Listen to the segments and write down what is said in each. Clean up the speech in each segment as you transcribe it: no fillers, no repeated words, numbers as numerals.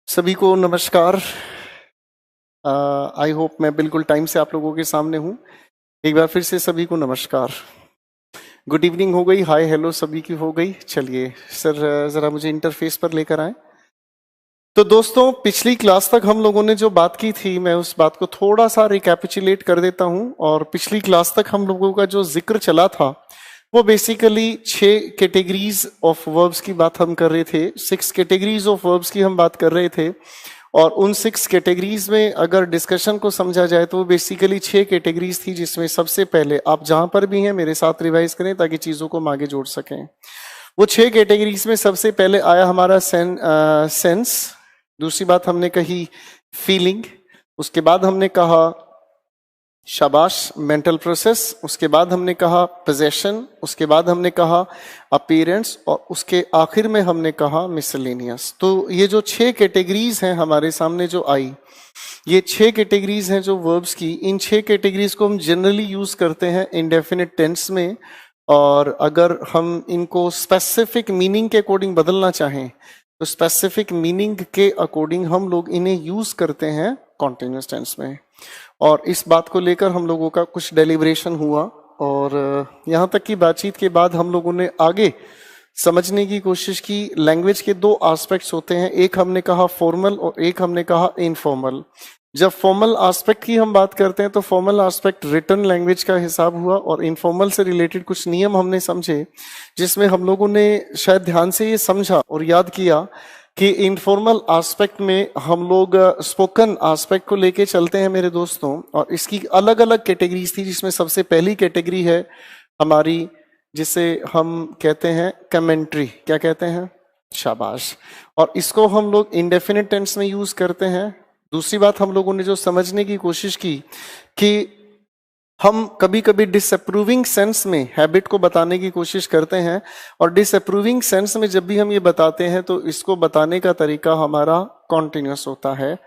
सभी को नमस्कार। आई होप मैं बिल्कुल टाइम से आप लोगों के सामने हूँ। एक बार फिर से सभी को नमस्कार। गुड इवनिंग हो गई, हाय हेलो सभी की हो गई। चलिए सर ज़रा मुझे इंटरफेस पर लेकर आए। तो दोस्तों पिछली क्लास तक हम लोगों ने जो बात की थी, मैं उस बात को थोड़ा सा रिकैपिचुलेट कर देता हूँ। और पिछली क्लास तक हम लोगों का जो जिक्र चला था वो बेसिकली 6 कैटेगरीज ऑफ वर्ब्स की बात हम कर रहे थे। 6 कैटेगरीज ऑफ वर्ब्स की हम बात कर रहे थे। और उन 6 कैटेगरीज में अगर डिस्कशन को समझा जाए तो बेसिकली 6 कैटेगरीज थी, जिसमें सबसे पहले आप जहां पर भी हैं मेरे साथ रिवाइज करें ताकि चीजों को हम आगे जोड़ सकें। वो 6 कैटेगरीज में सबसे पहले आया हमारा सेंस। दूसरी बात हमने कही फीलिंग। उसके बाद हमने कहा शाबाश मेंटल प्रोसेस। उसके बाद हमने कहा पोजेशन। उसके बाद हमने कहा अपीयरेंस। और उसके आखिर में हमने कहा मिसलेनियस। तो ये जो 6 कैटेगरीज हैं हमारे सामने जो आई, ये 6 कैटेगरीज हैं जो वर्ब्स की। इन 6 कैटेगरीज को हम जनरली यूज करते हैं इंडेफिनिट टेंस में। और अगर हम इनको स्पेसिफिक मीनिंग के अकॉर्डिंग बदलना चाहें तो स्पेसिफिक मीनिंग के अकॉर्डिंग हम लोग इन्हें यूज करते हैं कॉन्टिन्यूस टेंस में। और इस बात को लेकर हम लोगों का कुछ डेलिब्रेशन हुआ। और यहाँ तक की बातचीत के बाद हम लोगों ने आगे समझने की कोशिश की। लैंग्वेज के 2 एस्पेक्ट्स होते हैं, एक हमने कहा फॉर्मल और एक हमने कहा इनफॉर्मल। जब फॉर्मल एस्पेक्ट की हम बात करते हैं तो फॉर्मल एस्पेक्ट रिटन लैंग्वेज का हिसाब हुआ, और इनफॉर्मल से रिलेटेड कुछ नियम हमने समझे, जिसमें हम लोगों ने शायद ध्यान से ये समझा और याद किया कि इनफॉर्मल एस्पेक्ट में हम लोग स्पोकन एस्पेक्ट को लेके चलते हैं मेरे दोस्तों। और इसकी अलग अलग कैटेगरीज थी, जिसमें सबसे पहली कैटेगरी है हमारी जिसे हम कहते हैं कमेंट्री। क्या कहते हैं? शाबाश। और इसको हम लोग इंडेफिनिट टेंस में यूज करते हैं। दूसरी बात हम लोगों ने जो समझने की कोशिश की कि हम कभी कभी डिसअप्रूविंग सेंस में हैबिट को बताने की कोशिश करते हैं, और डिसअप्रूविंग सेंस में जब भी हम ये बताते हैं तो इसको बताने का तरीका हमारा कॉन्टिन्यूस होता है।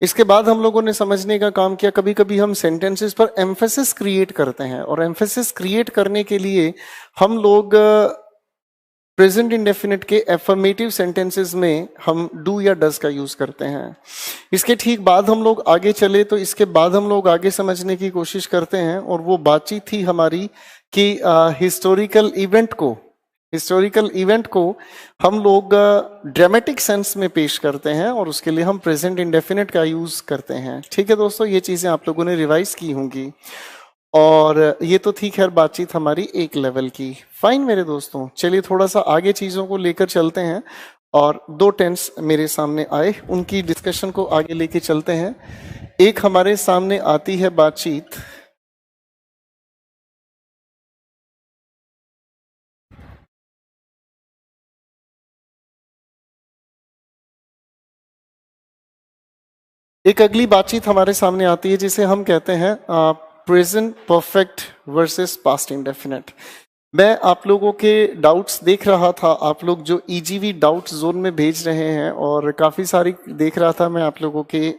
इसके बाद हम लोगों ने समझने का काम किया, कभी कभी हम सेंटेंसेस पर एम्फेसिस क्रिएट करते हैं, और एम्फेसिस क्रिएट करने के लिए हम लोग प्रेजेंट इंडेफिनिट के एफर्मेटिव सेंटेंसेस में हम डू या डज का यूज करते हैं। इसके ठीक बाद हम लोग आगे चले तो इसके बाद हम लोग आगे समझने की कोशिश करते हैं, और वो बातचीत थी हमारी कि हिस्टोरिकल इवेंट को हम लोग ड्रामेटिक सेंस में पेश करते हैं, और उसके लिए हम प्रेजेंट इंडेफिनिट का यूज करते हैं। ठीक है दोस्तों, ये चीजें आप लोगों ने रिवाइज की होंगी। और ये तो थी खैर बातचीत हमारी एक लेवल की। फाइन मेरे दोस्तों, चलिए थोड़ा सा आगे चीजों को लेकर चलते हैं। और 2 टेंस मेरे सामने आए, उनकी डिस्कशन को आगे लेके चलते हैं। एक हमारे सामने आती है बातचीत एक अगली बातचीत हमारे सामने आती है जिसे हम कहते हैं present perfect versus past indefinite. मैं आप लोगों के डाउट्स देख रहा था, आप लोग जो ईजीवी डाउट जोन में भेज रहे हैं, और काफी सारी देख रहा था मैं आप लोगों के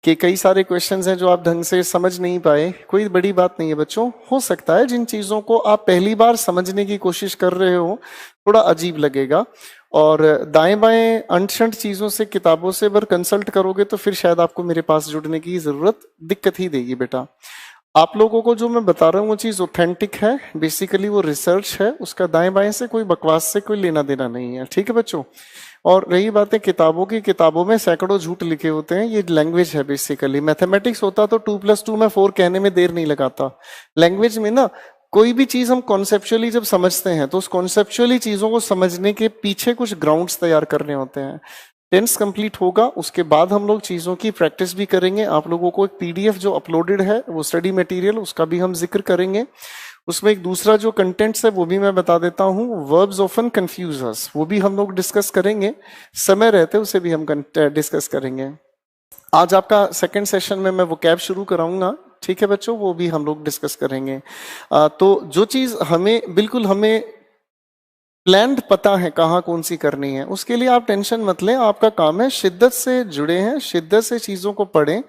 कई सारे क्वेश्चंस हैं जो आप ढंग से समझ नहीं पाए। कोई बड़ी बात नहीं है बच्चों, हो सकता है जिन चीजों को आप पहली बार समझने की कोशिश कर रहे हो थोड़ा अजीब लगेगा, और दाएं बाएं अनशंट चीजों से किताबों से अगर कंसल्ट करोगे तो फिर शायद आपको मेरे पास जुड़ने की जरूरत दिक्कत ही देगी बेटा। आप लोगों को जो मैं बता रहा हूँ वो चीज ऑथेंटिक है, बेसिकली वो रिसर्च है, उसका दाएं बाएं से कोई बकवास से कोई लेना देना नहीं है। ठीक है बच्चों। और रही बातें किताबों की, किताबों में सैकड़ों झूठ लिखे होते हैं, ये लैंग्वेज है बेसिकली। मैथमेटिक्स होता तो 2+2 में 4 कहने में देर नहीं लगाता। लैंग्वेज में ना कोई भी चीज हम कॉन्सेप्चुअली जब समझते हैं तो उस कॉन्सेप्चुअली चीजों को समझने के पीछे कुछ ग्राउंड्स तैयार करने होते हैं। टेंस कंप्लीट होगा, उसके बाद हम लोग चीजों की प्रैक्टिस भी करेंगे। आप लोगों को एक पीडीएफ जो अपलोडेड है वो स्टडी मटेरियल, उसका भी हम जिक्र करेंगे। उसमें एक दूसरा जो कंटेंट्स है वो भी मैं बता देता हूँ, वर्ब्स ऑफन कंफ्यूज अस, वो भी हम लोग डिस्कस करेंगे। समय रहते उसे भी हम डिस्कस करेंगे। आज आपका सेकंड सेशन में मैं वो कैब शुरू कराऊंगा। ठीक है बच्चों, वो भी हम लोग डिस्कस करेंगे। तो जो चीज हमें बिल्कुल हमें प्लान्ड पता है कहाँ कौन सी करनी है, उसके लिए आप टेंशन मत लें। आपका काम है शिद्दत से जुड़े हैं, शिद्दत से चीजों को पढ़ें,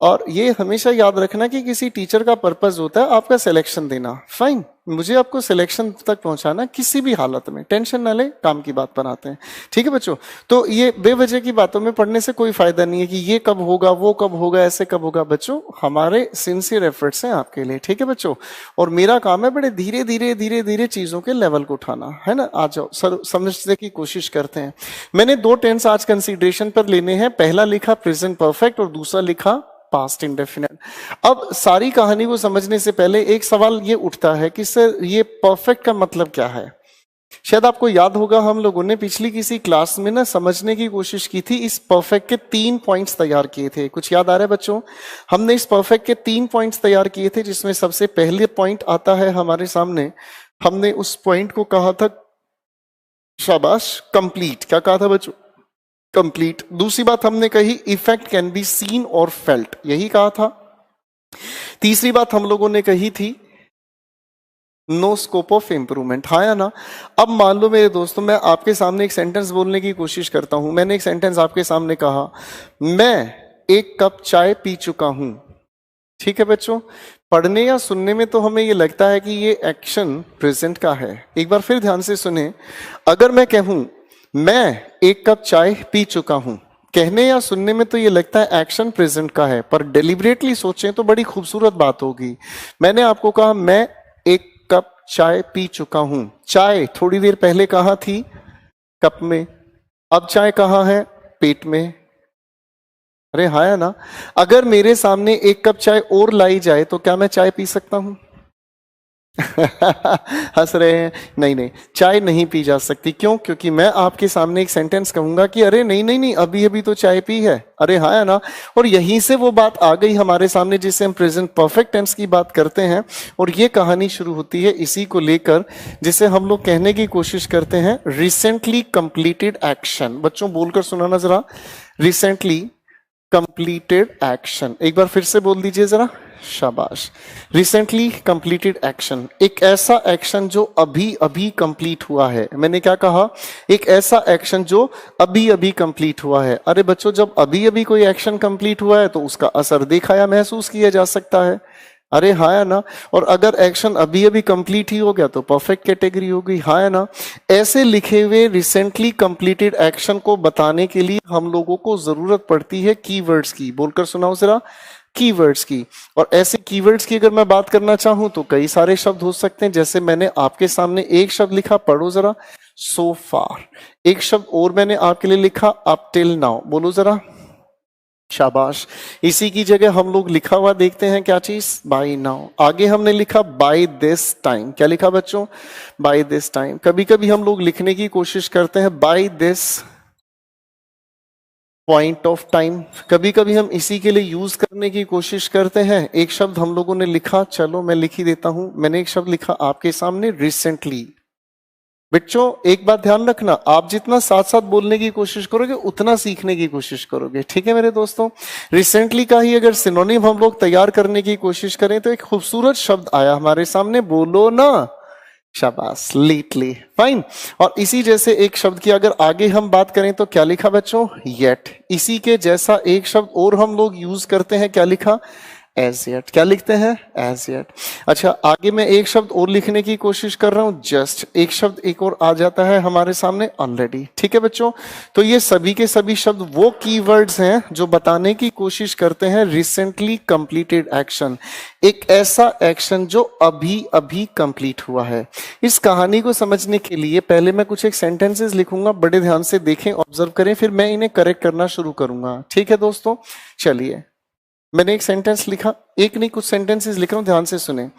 और ये हमेशा याद रखना कि किसी टीचर का पर्पस होता है आपका सिलेक्शन देना, फाइन, मुझे आपको सिलेक्शन तक पहुंचाना किसी भी हालत में, टेंशन ना ले, काम की बात पर आते हैं। ठीक है बच्चों, तो ये बेवजह की बातों में पढ़ने से कोई फायदा नहीं है कि ये कब होगा, वो कब होगा, ऐसे कब होगा। बच्चों हमारे सिंसियर एफर्ट्स हैं आपके लिए, ठीक है बच्चों, और मेरा काम है बड़े धीरे धीरे धीरे धीरे चीजों के लेवल को उठाना, है ना। आ जाओ सर, समझने की कोशिश करते हैं। मैंने दो टेंस आज कंसिडरेशन पर लेने हैं, पहला लिखा प्रेजेंट परफेक्ट और दूसरा लिखा पास्ट इंडेफिनिट। अब सारी कहानी को समझने से पहले एक सवाल ये उठता है कि सर ये परफेक्ट का मतलब क्या है। शायद आपको याद होगा हम लोगों ने पिछली किसी क्लास में ना समझने की कोशिश की थी, इस परफेक्ट के 3 पॉइंट्स तैयार किए थे। कुछ याद आ रहा है बच्चों? हमने इस परफेक्ट के 3 पॉइंट्स तैयार किए थे, जिसमें सबसे पहले पॉइंट आता है हमारे सामने। हमने उस पॉइंट को कहा था, शाबाश, कंप्लीट। क्या कहा था बच्चों? कंप्लीट। दूसरी बात हमने कही, इफेक्ट कैन बी सीन और फेल्ट, यही कहा था। तीसरी बात हम लोगों ने कही थी, नो स्कोप ऑफ इंप्रूवमेंट, हाँ या ना। अब मान लो मेरे दोस्तों, मैं आपके सामने एक सेंटेंस बोलने की कोशिश करता हूं। मैंने एक सेंटेंस आपके सामने कहा, मैं 1 कप चाय पी चुका हूं। ठीक है बच्चों, पढ़ने या सुनने में तो हमें ये लगता है कि ये एक्शन प्रेजेंट का है। एक बार फिर ध्यान से सुने, अगर मैं कहूं मैं 1 कप चाय पी चुका हूं, कहने या सुनने में तो ये लगता है एक्शन प्रेजेंट का है, पर डेलिबरेटली सोचें तो बड़ी खूबसूरत बात होगी। मैंने आपको कहा मैं 1 कप चाय पी चुका हूं। चाय थोड़ी देर पहले कहाँ थी? कप में। अब चाय कहाँ है? पेट में। अरे हाँ या ना। अगर मेरे सामने 1 कप चाय और लाई जाए तो क्या मैं चाय पी सकता हूं? हंस रहे हैं? नहीं नहीं, चाय नहीं पी जा सकती। क्यों? क्योंकि मैं आपके सामने एक सेंटेंस कहूंगा कि अरे नहीं नहीं नहीं, अभी अभी तो चाय पी है। अरे हाँ है ना। और यहीं से वो बात आ गई हमारे सामने जिसे हम प्रेजेंट परफेक्ट टेंस की बात करते हैं। और ये कहानी शुरू होती है इसी को लेकर, जिसे हम लोग कहने की कोशिश करते हैं रिसेंटली कंप्लीटेड एक्शन। बच्चों बोलकर सुनाना जरा, रिसेंटली कंप्लीटेड एक्शन। एक बार फिर से बोल दीजिए जरा, शाबाश। रिसेंटली कंप्लीटेड एक्शन, एक ऐसा एक्शन जो अभी अभी कंप्लीट हुआ है। मैंने क्या कहा? एक ऐसा एक्शन जो अभी अभी कंप्लीट हुआ है। अरे बच्चों, जब अभी अभी कोई एक्शन कंप्लीट हुआ है तो उसका असर देखा या महसूस किया जा सकता है। अरे हाँ या ना। और अगर एक्शन अभी अभी कंप्लीट ही हो गया तो परफेक्ट कैटेगरी हो गई, हाँ या ना। ऐसे लिखे हुए रिसेंटली कंप्लीटेड एक्शन को बताने के लिए हम लोगों को जरूरत पड़ती है कीवर्ड्स की। बोलकर सुनाओ जरा, कीवर्ड्स की। और ऐसे कीवर्ड्स की अगर मैं बात करना चाहूं तो कई सारे शब्द हो सकते हैं। जैसे मैंने आपके सामने एक शब्द लिखा, पढ़ो जरा, सो फार। एक शब्द और मैंने आपके लिए लिखा, अप टिल नाउ। बोलो जरा, शाबाश। इसी की जगह हम लोग लिखा हुआ देखते हैं, क्या चीज? By now. आगे हमने लिखा बाय दिस टाइम। क्या लिखा बच्चों? By this time. कभी कभी हम लोग लिखने की कोशिश करते हैं by this point of time. कभी कभी हम इसी के लिए यूज करने की कोशिश करते हैं। एक शब्द हम लोगों ने लिखा, चलो मैं लिख ही देता हूं। मैंने एक शब्द लिखा आपके सामने, रिसेंटली। बच्चों एक बात ध्यान रखना, आप जितना साथ साथ बोलने की कोशिश करोगे उतना सीखने की कोशिश करोगे। ठीक है मेरे दोस्तों, रिसेंटली का ही अगर सिनोनिम हम लोग तैयार करने की कोशिश करें तो एक खूबसूरत शब्द आया हमारे सामने, बोलो ना, शाबाश, लेटली, फाइन। और इसी जैसे एक शब्द की अगर आगे हम बात करें तो क्या लिखा बच्चों? येट। इसी के जैसा एक शब्द और हम लोग यूज करते हैं, क्या लिखा? As yet. क्या लिखते हैं? As yet. अच्छा, आगे मैं एक शब्द और लिखने की कोशिश कर रहा हूं, जस्ट। एक शब्द एक और आ जाता है हमारे सामने, ऑलरेडी। ठीक है बच्चों, तो ये सभी के सभी शब्द वो कीवर्ड्स हैं जो बताने की कोशिश करते हैं रिसेंटली कंप्लीटेड एक्शन, एक ऐसा एक्शन जो अभी अभी कंप्लीट हुआ है। इस कहानी को समझने के लिए पहले मैं कुछ एक सेंटेंसेस लिखूंगा, बड़े ध्यान से देखें, ऑब्जर्व करें, फिर मैं इन्हें करेक्ट करना शुरू करूंगा। ठीक है दोस्तों, चलिए। मैंने एक सेंटेंस लिखा, एक नहीं कुछ सेंटेंसेस लिख रहा हूं, ध्यान से सुने।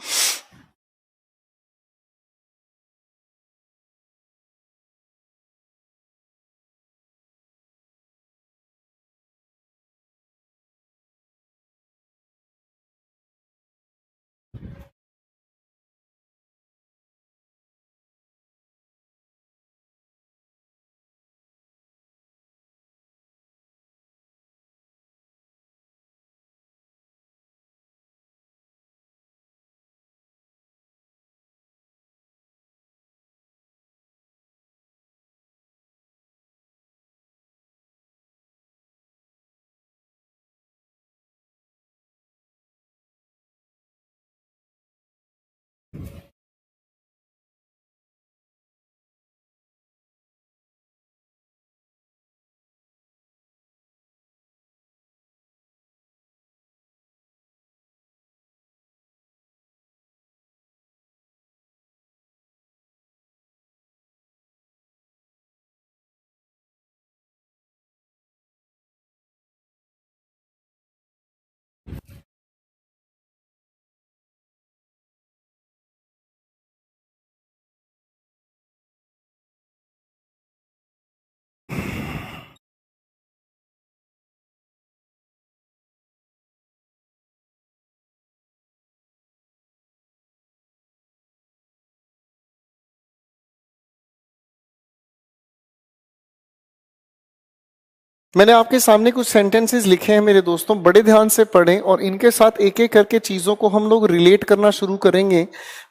मैंने आपके सामने कुछ सेंटेंसेस लिखे हैं मेरे दोस्तों, बड़े ध्यान से पढ़ें और इनके साथ एक एक करके चीजों को हम लोग रिलेट करना शुरू करेंगे।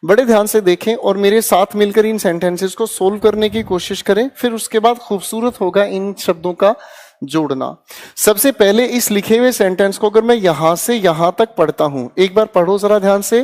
बड़े ध्यान से देखें और मेरे साथ मिलकर इन सेंटेंसेस को सोल्व करने की कोशिश करें। फिर उसके बाद खूबसूरत होगा इन शब्दों का जोड़ना। सबसे पहले इस लिखे हुए सेंटेंस को अगर मैं यहां से यहां तक पढ़ता हूं, एक बार पढ़ो जरा ध्यान से।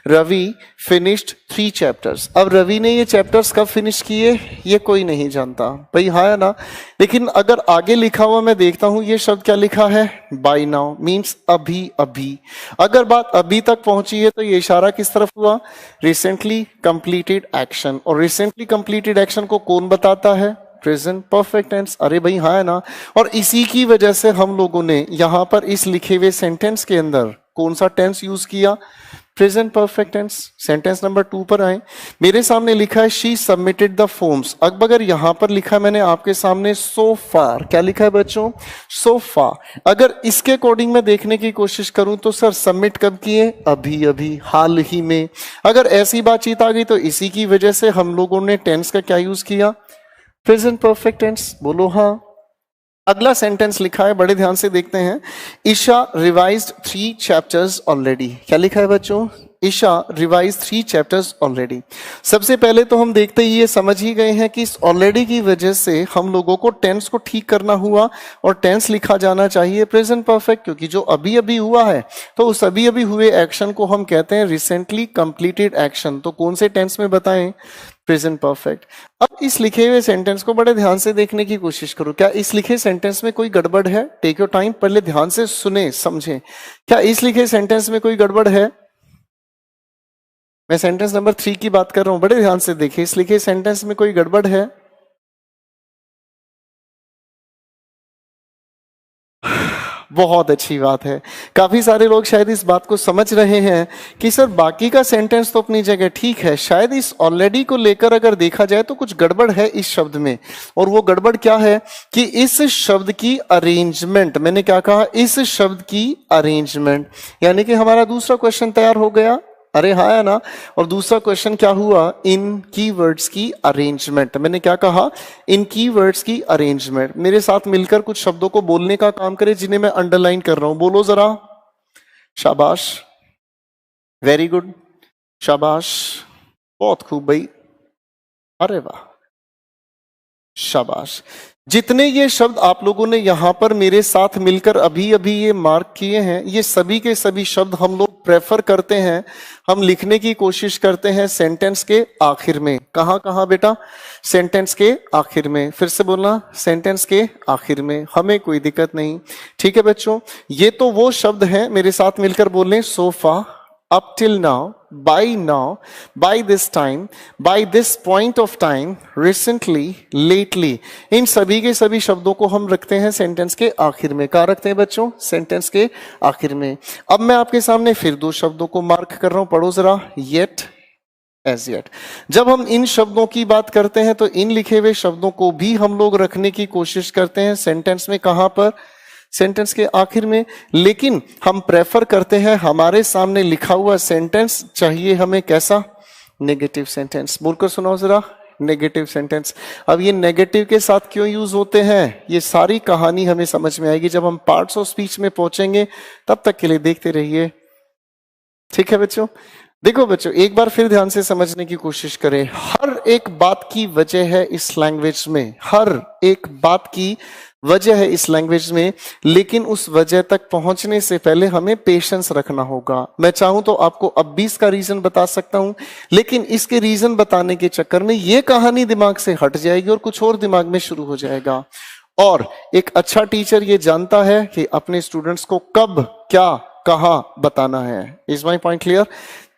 Ravi finished 3 chapters. अब रवि ने ये चैप्टर्स कब फिनिश किए ये कोई नहीं जानता भाई, हाँ या ना। लेकिन अगर आगे लिखा हुआ मैं देखता हूं, ये शब्द क्या लिखा है? बाय नाउ, मीन्स अभी अभी। अगर बात अभी तक पहुंची है तो ये इशारा किस तरफ हुआ? Recently completed action. और रिसेंटली कंप्लीटेड एक्शन को कौन बताता है? Present perfect tense. अरे भाई हाँ है ना। और इसी की वजह से हम लोगों ने यहां पर इस लिखे हुए सेंटेंस के अंदर कौन सा टेंस यूज किया? Present perfect tense. Sentence number 2 पर आए। मेरे सामने लिखा है शी सबमिटेड द फॉर्म्स। अब अगर यहां पर लिखा है मैंने आपके सामने सो फार, क्या लिखा है बच्चों? सो फार। अगर इसके अकॉर्डिंग मैं देखने की कोशिश करूं तो सर सबमिट कब किए? अभी अभी, हाल ही में। अगर ऐसी बातचीत आ गई तो इसी की वजह से हम लोगों ने टेंस का क्या यूज किया? Present perfect tense. बोलो हाँ। अगला सेंटेंस लिखा है, बड़े ध्यान से देखते हैं। Isha revised 3 chapters already. क्या लिखा है बच्चों? Isha revise 3 chapters already. सबसे पहले तो हम देखते ही ये समझ ही गए हैं कि इस ऑलरेडी की वजह से हम लोगों को टेंस को ठीक करना हुआ और टेंस लिखा जाना चाहिए प्रेजेंट परफेक्ट, क्योंकि जो अभी अभी हुआ है तो उस अभी अभी हुए एक्शन को हम कहते हैं रिसेंटली कंप्लीटेड एक्शन। तो कौन से टेंस में बताएं? Present perfect. अब इस लिखे हुए सेंटेंस को बड़े ध्यान से देखने की कोशिश करो। क्या इस लिखे सेंटेंस में कोई गड़बड़ है? टेक योर टाइम, पहले ध्यान से सुने समझें। क्या इस लिखे सेंटेंस में कोई गड़बड़ है? मैं सेंटेंस नंबर 3 की बात कर रहा हूं, बड़े ध्यान से देखिए। इस लिखे सेंटेंस में कोई गड़बड़ है? बहुत अच्छी बात है। काफी सारे लोग शायद इस बात को समझ रहे हैं कि सर बाकी का सेंटेंस तो अपनी जगह ठीक है, शायद इस ऑलरेडी को लेकर अगर देखा जाए तो कुछ गड़बड़ है इस शब्द में। और वो गड़बड़ क्या है कि इस शब्द की अरेंजमेंट, मैंने क्या कहा? इस शब्द की अरेंजमेंट। यानी कि हमारा दूसरा क्वेश्चन तैयार हो गया। अरे हाँ है ना। और दूसरा क्वेश्चन क्या हुआ? इन कीवर्ड्स की अरेंजमेंट। मैंने क्या कहा? इन कीवर्ड्स की अरेंजमेंट। मेरे साथ मिलकर कुछ शब्दों को बोलने का काम करें जिन्हें मैं अंडरलाइन कर रहा हूं। बोलो जरा। शाबाश, वेरी गुड, शाबाश, बहुत खूब भाई, अरे वाह, शाबाश। जितने ये शब्द आप लोगों ने यहां पर मेरे साथ मिलकर अभी अभी ये मार्क किए हैं, ये सभी के सभी शब्द हम लोग प्रेफर करते हैं, हम लिखने की कोशिश करते हैं सेंटेंस के आखिर में। कहां कहां बेटा? सेंटेंस के आखिर में। फिर से बोलना, सेंटेंस के आखिर में। हमें कोई दिक्कत नहीं, ठीक है बच्चों। ये तो वो शब्द हैं, मेरे साथ मिलकर बोलें। Sofa, up till now, by this time, by this point of time, recently, lately, इन सभी के सभी शब्दों को हम रखते हैं सेंटेंस के आखिर में। कहाँ रखते हैं बच्चों? सेंटेंस के आखिर में। अब मैं आपके सामने फिर 2 शब्दों को मार्क कर रहा हूं, पढ़ो जरा। yet, as yet। जब हम इन शब्दों की बात करते हैं तो इन लिखे हुए शब्दों को भी हम लोग रखने की कोशिश करते हैं सेंटेंस में। कहां पर? सेंटेंस के आखिर में। लेकिन हम प्रेफर करते हैं हमारे सामने लिखा हुआ सेंटेंस चाहिए हमें कैसा? Negative sentence. बोलकर सुनाओ जरा, नेगेटिव सेंटेंस। अब ये नेगेटिव के साथ क्यों यूज होते हैं, ये सारी कहानी हमें समझ में आएगी जब हम पार्ट्स ऑफ स्पीच में पहुंचेंगे। तब तक के लिए देखते रहिए, ठीक है बच्चों। देखो बच्चों, एक बार फिर ध्यान से समझने की कोशिश करें। हर एक बात की वजह है इस लैंग्वेज में, हर एक बात की वजह है इस लैंग्वेज में। लेकिन उस वजह तक पहुंचने से पहले हमें पेशेंस रखना होगा। मैं चाहूं तो आपको अब भी इसका रीजन बता सकता हूं, लेकिन इसके रीजन बताने के चक्कर में ये कहानी दिमाग से हट जाएगी और कुछ और दिमाग में शुरू हो जाएगा। और एक अच्छा टीचर ये जानता है कि अपने स्टूडेंट्स को कब, क्या, कहां बताना है। Is my point clear?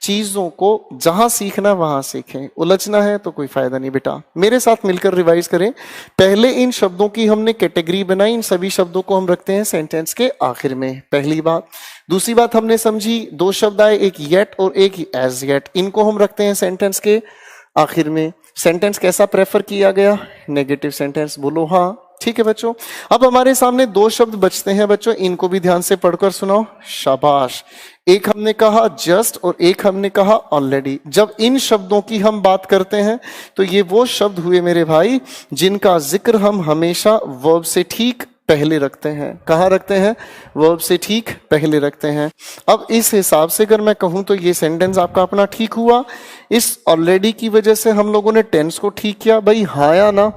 चीजों को जहां सीखना वहां सीखें, उलझना है तो कोई फायदा नहीं बेटा। मेरे साथ मिलकर रिवाइज करें। पहले इन शब्दों की हमने कैटेगरी बनाई, इन सभी शब्दों को हम रखते हैं सेंटेंस के आखिर में, पहली बात। दूसरी बात हमने समझी, 2 शब्द आए, एक येट और एक एज येट, इनको हम रखते हैं सेंटेंस के आखिर में। सेंटेंस कैसा प्रेफर किया गया? Negative sentence. बोलो हाँ, ठीक है बच्चों। अब हमारे सामने 2 शब्द बचते हैं बच्चों, इनको भी ध्यान से पढ़कर सुनाओ। शाबाश। एक हमने कहा जस्ट और एक हमने कहा ऑलरेडी। जब इन शब्दों की हम बात करते हैं तो ये वो शब्द हुए मेरे भाई जिनका जिक्र हम हमेशा वर्ब से ठीक पहले रखते हैं। कहाँ रखते हैं? वर्ब से ठीक पहले रखते हैं। अब इस हिसाब से अगर मैं कहूं तो ये सेंटेंस आपका अपना ठीक हुआ। इस ऑलरेडी की वजह से हम लोगों ने टेंस को ठीक किया भाई, हाँ या ना?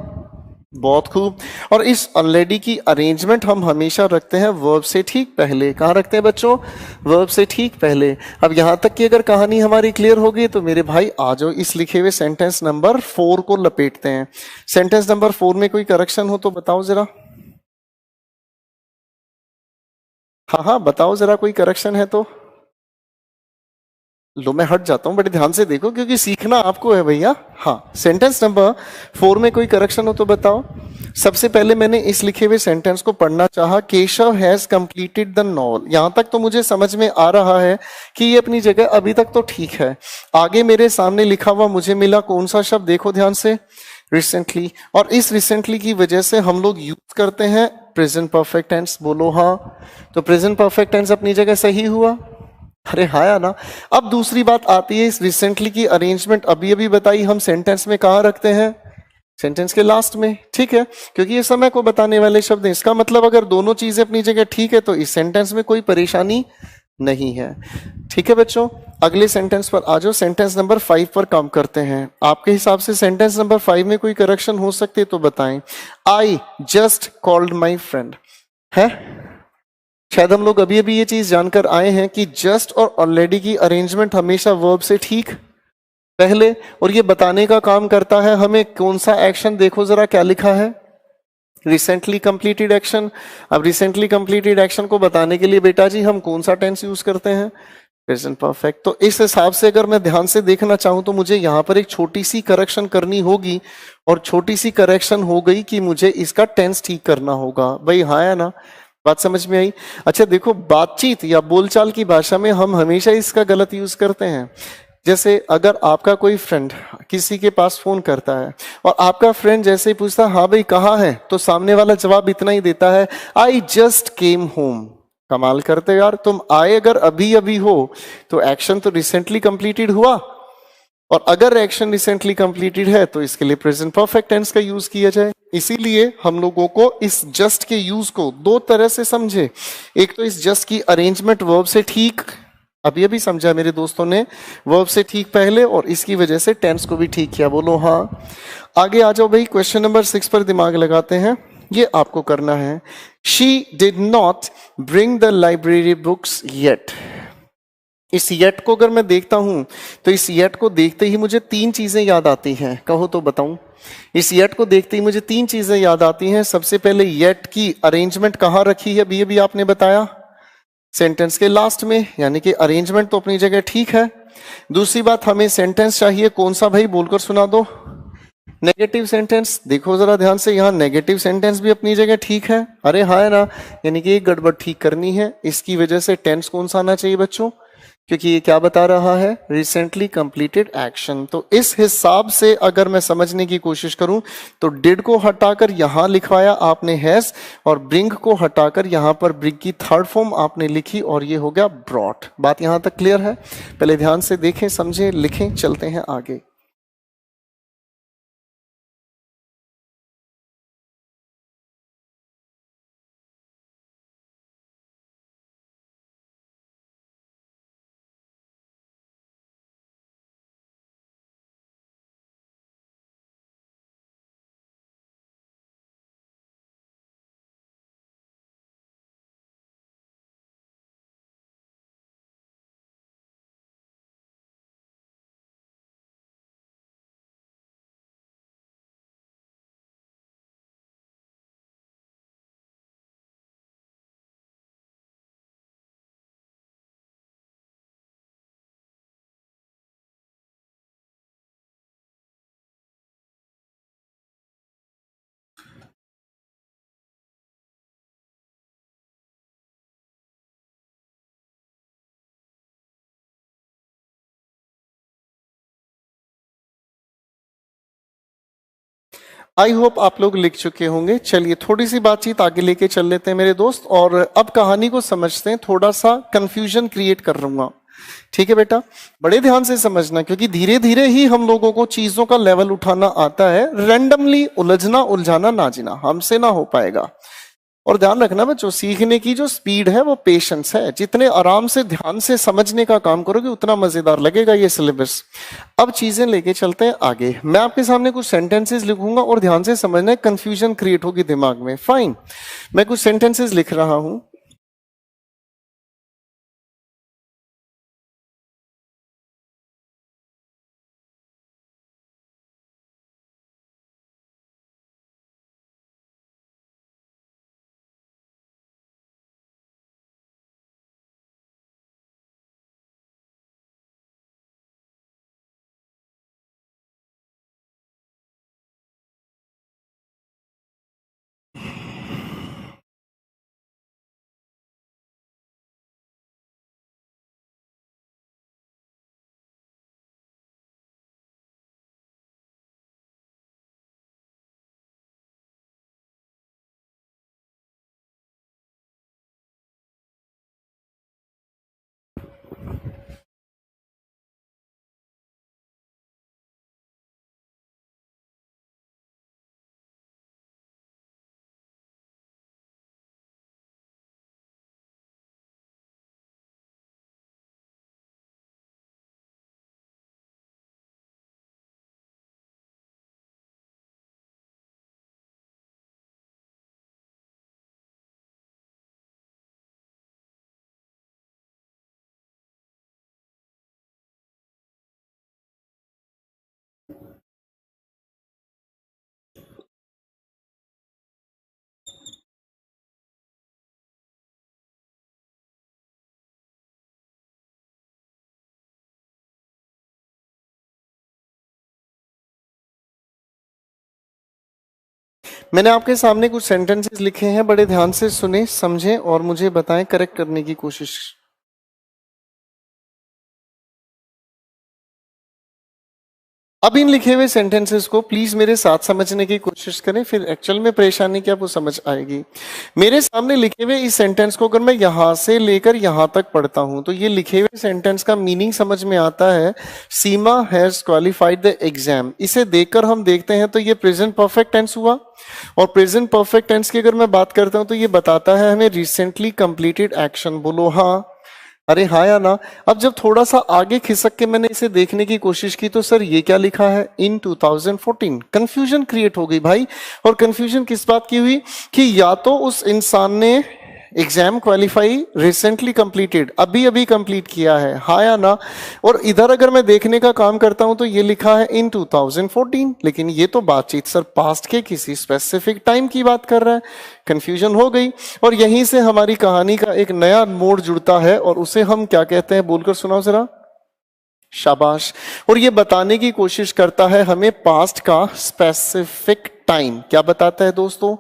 बहुत खूब। और इस ऑलरेडी की अरेंजमेंट हम हमेशा रखते हैं वर्ब से ठीक पहले। कहाँ रखते हैं बच्चों? वर्ब से ठीक पहले। अब यहां तक की अगर कहानी हमारी क्लियर हो गई तो मेरे भाई आ जाओ इस लिखे हुए सेंटेंस नंबर 4 को लपेटते हैं। सेंटेंस नंबर 4 में कोई करेक्शन हो तो बताओ जरा। हाँ हाँ बताओ जरा, कोई करेक्शन है तो। लो मैं हट जाता हूं, बड़े ध्यान से देखो क्योंकि सीखना आपको है भैया। हाँ, सेंटेंस नंबर 4 में कोई करेक्शन हो तो बताओ। सबसे पहले मैंने इस लिखे हुए सेंटेंस को पढ़ना चाहा, Keshav has completed the novel. यहां तक तो मुझे समझ में आ रहा है कि ये अपनी जगह अभी तक तो ठीक है। आगे मेरे सामने लिखा हुआ मुझे मिला कौन सा शब्द, देखो ध्यान से, रिसेंटली। और इस रिसेंटली की वजह से हम लोग यूज करते हैं प्रेजेंट परफेक्ट टेंस। बोलो हाँ। तो प्रेजेंट परफेक्ट टेंस अपनी जगह सही हुआ। अरे हाँ या ना? अब दूसरी बात आती है इस रिसेंटली की अरेंजमेंट अभी अभी बताई हम सेंटेंस में कहाँ रखते हैं? सेंटेंस के लास्ट में, ठीक है, क्योंकि ये समय को बताने वाले शब्द हैं। इसका मतलब अगर दोनों चीजें अपनी जगह ठीक है तो इस सेंटेंस में कोई परेशानी नहीं है। ठीक है बच्चों, अगले सेंटेंस पर आ जाओ। सेंटेंस नंबर 5 पर काम करते हैं। आपके हिसाब से सेंटेंस नंबर 5 में कोई करेक्शन हो सकते तो बताएं। I just called my friend है। शायद हम लोग अभी अभी ये चीज जानकर आए हैं कि जस्ट और ऑलरेडी की अरेंजमेंट हमेशा वर्ब से ठीक पहले, और ये बताने का काम करता है हमें कौन सा एक्शन। देखो जरा क्या लिखा है, रिसेंटली कंप्लीटेड एक्शन। अब रिसेंटली कंप्लीटेड एक्शन को बताने के लिए बेटा जी हम कौन सा टेंस यूज करते हैं? Present perfect. तो इस हिसाब से अगर मैं ध्यान से देखना चाहूं तो मुझे यहां पर एक छोटी सी करेक्शन करनी होगी, और छोटी सी करेक्शन हो गई कि मुझे इसका टेंस ठीक करना होगा। भाई हाँ या ना? बात समझ में आई? अच्छा देखो, बातचीत या बोलचाल की भाषा में हम हमेशा इसका गलत यूज करते हैं। जैसे अगर आपका कोई फ्रेंड किसी के पास फोन करता है और आपका फ्रेंड जैसे ही पूछता हाँ भाई कहाँ है, तो सामने वाला जवाब इतना ही देता है, आई जस्ट केम होम। कमाल करते हो यार, तुम आए अगर अभी अभी हो तो एक्शन तो रिसेंटली कंप्लीटेड हुआ, और अगर एक्शन रिसेंटली कंप्लीटेड है तो इसके लिए प्रेजेंट परफेक्ट टेंस का यूज किया जाए। इसीलिए हम लोगों को इस जस्ट के यूज को दो तरह से समझे। एक तो इस जस्ट की अरेंजमेंट वर्ब से ठीक, अभी अभी समझा मेरे दोस्तों ने, वर्ब से ठीक पहले, और इसकी वजह से टेंस को भी ठीक किया। बोलो हाँ। आगे आ जाओ भाई, क्वेश्चन नंबर 6 पर दिमाग लगाते हैं। ये आपको करना है, she did not bring the library books yet. इस येट को अगर मैं देखता हूं तो इस येट को देखते ही मुझे 3 चीजें याद आती हैं। कहो तो बताऊं। इस येट को देखते ही मुझे 3 चीजें याद आती हैं। सबसे पहले येट की अरेंजमेंट कहां रखी है, अभी अभी आपने बताया, सेंटेंस के लास्ट में, यानी कि अरेंजमेंट तो अपनी जगह ठीक है। दूसरी बात, हमें सेंटेंस चाहिए कौन सा भाई, बोलकर सुना दो। Negative sentence. देखो जरा ध्यान से, यहां नेगेटिव सेंटेंस भी अपनी जगह ठीक है। अरे हाँ है ना? यानी कि एक गड़बड़ ठीक करनी है। इसकी वजह से टेंस कौन सा आना चाहिए बच्चों, क्योंकि ये क्या बता रहा है, रिसेंटली कंप्लीटेड एक्शन। तो इस हिसाब से अगर मैं समझने की कोशिश करूं तो डिड को हटाकर यहां लिखवाया आपने हैज, और ब्रिंग को हटाकर यहां पर ब्रिंग की थर्ड फॉर्म आपने लिखी, और ये हो गया ब्रॉट। बात यहां तक क्लियर है? पहले ध्यान से देखें, समझें, लिखें, चलते हैं आगे। आई होप आप लोग लिख चुके होंगे। चलिए थोड़ी सी बातचीत आगे लेके चल लेते हैं मेरे दोस्त, और अब कहानी को समझते हैं। थोड़ा सा कंफ्यूजन क्रिएट कर रहूंगा, ठीक है बेटा? बड़े ध्यान से समझना, क्योंकि धीरे धीरे ही हम लोगों को चीजों का लेवल उठाना आता है। रैंडमली उलझना उलझाना ना जीना हमसे ना हो पाएगा। और ध्यान रखना बच्चों, सीखने की जो स्पीड है वो पेशेंस है। जितने आराम से ध्यान से समझने का काम करोगे उतना मजेदार लगेगा ये सिलेबस। अब चीजें लेके चलते हैं आगे। मैं आपके सामने कुछ सेंटेंसेस लिखूंगा और ध्यान से समझना है, कंफ्यूजन क्रिएट होगी दिमाग में। फाइन, मैं कुछ सेंटेंसेस लिख रहा हूं। मैंने आपके सामने कुछ सेंटेंसेस लिखे हैं, बड़े ध्यान से सुने, समझें और मुझे बताएं, करेक्ट करने की कोशिश। अब इन लिखे हुए सेंटेंसेस को प्लीज मेरे साथ समझने की कोशिश करें, फिर एक्चुअल में परेशानी क्या वो समझ आएगी। मेरे सामने लिखे हुए इस सेंटेंस को अगर मैं यहां से लेकर यहां तक पढ़ता हूं तो ये लिखे हुए सेंटेंस का मीनिंग समझ में आता है, सीमा हैज क्वालिफाइड द एग्जाम। इसे देखकर हम देखते हैं तो ये प्रेजेंट परफेक्ट टेंस हुआ, और प्रेजेंट परफेक्ट टेंस की अगर मैं बात करता हूं तो ये बताता है हमें रिसेंटली कंप्लीटेड एक्शन। बोलो हाँ, अरे हाँ या ना। अब जब थोड़ा सा आगे खिसक के मैंने इसे देखने की कोशिश की तो सर ये क्या लिखा है, इन 2014। कंफ्यूजन क्रिएट हो गई भाई। और कंफ्यूजन किस बात की हुई कि या तो उस इंसान ने एग्जाम क्वालिफाई रिसेंटली कंप्लीटेड, अभी अभी कंप्लीट किया है, हाँ या ना। और इधर अगर मैं देखने का काम करता हूं तो ये लिखा है इन 2014, लेकिन ये तो बातचीत सर पास्ट के किसी स्पेसिफिक टाइम की बात कर रहा है। कंफ्यूजन हो गई और यहीं से हमारी कहानी का एक नया मोड़ जुड़ता है और उसे हम क्या कहते हैं, बोलकर सुनाओ जरा। शाबाश। और ये बताने की कोशिश करता है हमें पास्ट का स्पेसिफिक टाइम। क्या बताता है दोस्तों,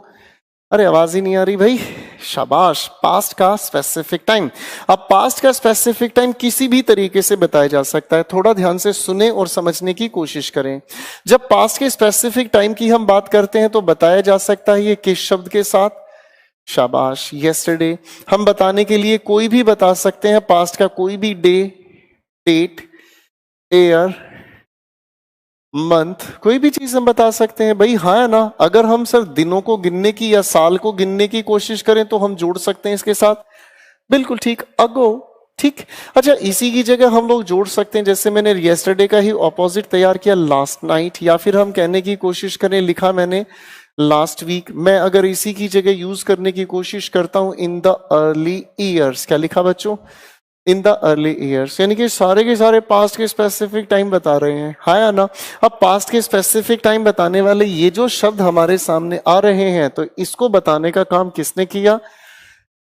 अरे आवाज ही नहीं आ रही भाई। शाबाश, पास्ट का स्पेसिफिक टाइम। अब पास्ट का स्पेसिफिक टाइम किसी भी तरीके से बताया जा सकता है, थोड़ा ध्यान से सुने और समझने की कोशिश करें। जब पास्ट के स्पेसिफिक टाइम की हम बात करते हैं तो बताया जा सकता है ये किस शब्द के साथ, शाबाश, यस्टरडे। हम बताने के लिए कोई भी बता सकते हैं, पास्ट का कोई भी डे, डेट, ईयर, मंथ, कोई भी चीज हम बता सकते हैं भाई, हाँ है ना। अगर हम सर दिनों को गिनने की या साल को गिनने की कोशिश करें तो हम जोड़ सकते हैं इसके साथ, बिल्कुल ठीक, अगो, ठीक। अच्छा, इसी की जगह हम लोग जोड़ सकते हैं, जैसे मैंने यस्टरडे का ही ऑपोजिट तैयार किया, लास्ट नाइट, या फिर हम कहने की कोशिश करें, लिखा मैंने लास्ट वीक। मैं अगर इसी की जगह यूज करने की कोशिश करता हूं, इन द अर्ली ईयर्स, क्या लिखा बच्चों, इन द अर्ली ईयर्स, यानी कि सारे के सारे पास्ट के स्पेसिफिक टाइम बता रहे हैं, हाँ या ना। अब पास्ट के स्पेसिफिक टाइम बताने वाले ये जो शब्द हमारे सामने आ रहे हैं, तो इसको बताने का काम किसने किया,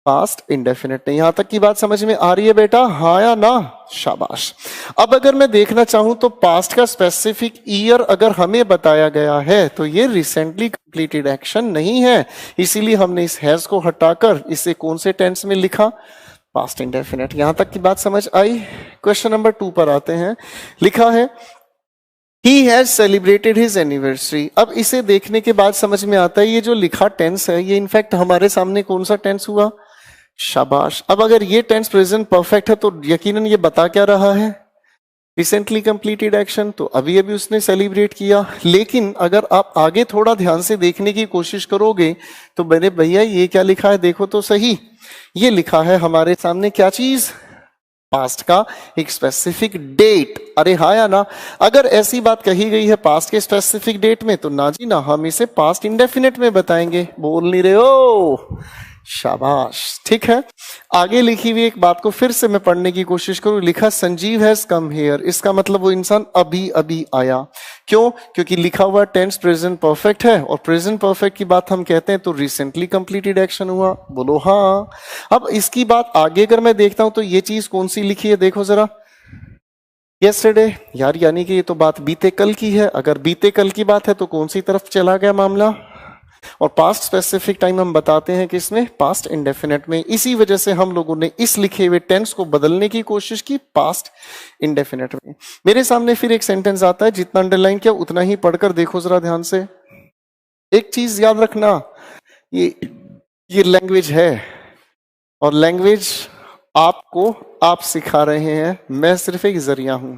पास्ट इंडेफिनिट ने। यहां तक की बात समझ में आ रही है बेटा, हाँ या ना, शाबाश। अब अगर मैं देखना चाहूं तो पास्ट का स्पेसिफिक ईयर अगर हमें बताया गया है तो ये रिसेंटली कंप्लीटेड एक्शन नहीं है, इसीलिए हमने इस हैज को हटाकर इसे कौन से टेंस में लिखा, पास्ट इंडेफिनिट। यहां तक की बात समझ आई। क्वेश्चन नंबर 2 पर आते हैं। लिखा है he has celebrated his anniversary. अब इसे देखने के बाद समझ में आता है ये जो लिखा टेंस है ये इनफैक्ट हमारे सामने कौन सा टेंस हुआ, शाबाश। अब अगर ये टेंस प्रेजेंट परफेक्ट है तो यकीनन ये बता क्या रहा है, रिसेंटली कंप्लीटेड एक्शन, तो अभी अभी उसने सेलिब्रेट किया। लेकिन अगर आप आगे थोड़ा ध्यान से देखने की कोशिश करोगे तो मेरे भैया ये क्या लिखा है देखो तो सही। ये लिखा है हमारे सामने क्या चीज, पास्ट का एक स्पेसिफिक डेट। अरे हाँ या ना, अगर ऐसी बात कही गई है पास्ट के स्पेसिफिक डेट में तो ना जी ना, हम इसे पास्ट इंडेफिनिट में बताएंगे। बोल नहीं रहे हो, शाबाश, ठीक है। आगे लिखी हुई एक बात को फिर से मैं पढ़ने की कोशिश करूं। लिखा संजीव हैज कम हियर, इसका मतलब वो इंसान अभी अभी आया। क्यों? क्योंकि लिखा हुआ टेंस प्रेजेंट परफेक्ट है, और प्रेजेंट परफेक्ट की बात हम कहते हैं तो रिसेंटली कंप्लीटेड एक्शन हुआ। बोलो हाँ। अब इसकी बात आगे अगर मैं देखता हूं तो ये चीज कौन सी लिखी है देखो जरा, यस्टरडे, यार यानी कि ये तो बात बीते कल की है। अगर बीते कल की बात है तो कौन सी तरफ चला गया मामला, और पास्ट स्पेसिफिक टाइम हम बताते हैं कि इसमें पास्ट इंडेफिनिट में। इसी वजह से हम लोगों ने इस लिखे हुए टेंस को बदलने की कोशिश की पास्ट इंडेफिनिट में। मेरे सामने फिर एक सेंटेंस आता है, जितना अंडरलाइन किया उतना ही पढ़कर देखो जरा ध्यान से। एक चीज याद रखना, ये लैंग्वेज है, और लैंग्वेज आपको आप सिखा रहे हैं, मैं सिर्फ एक जरिया हूं।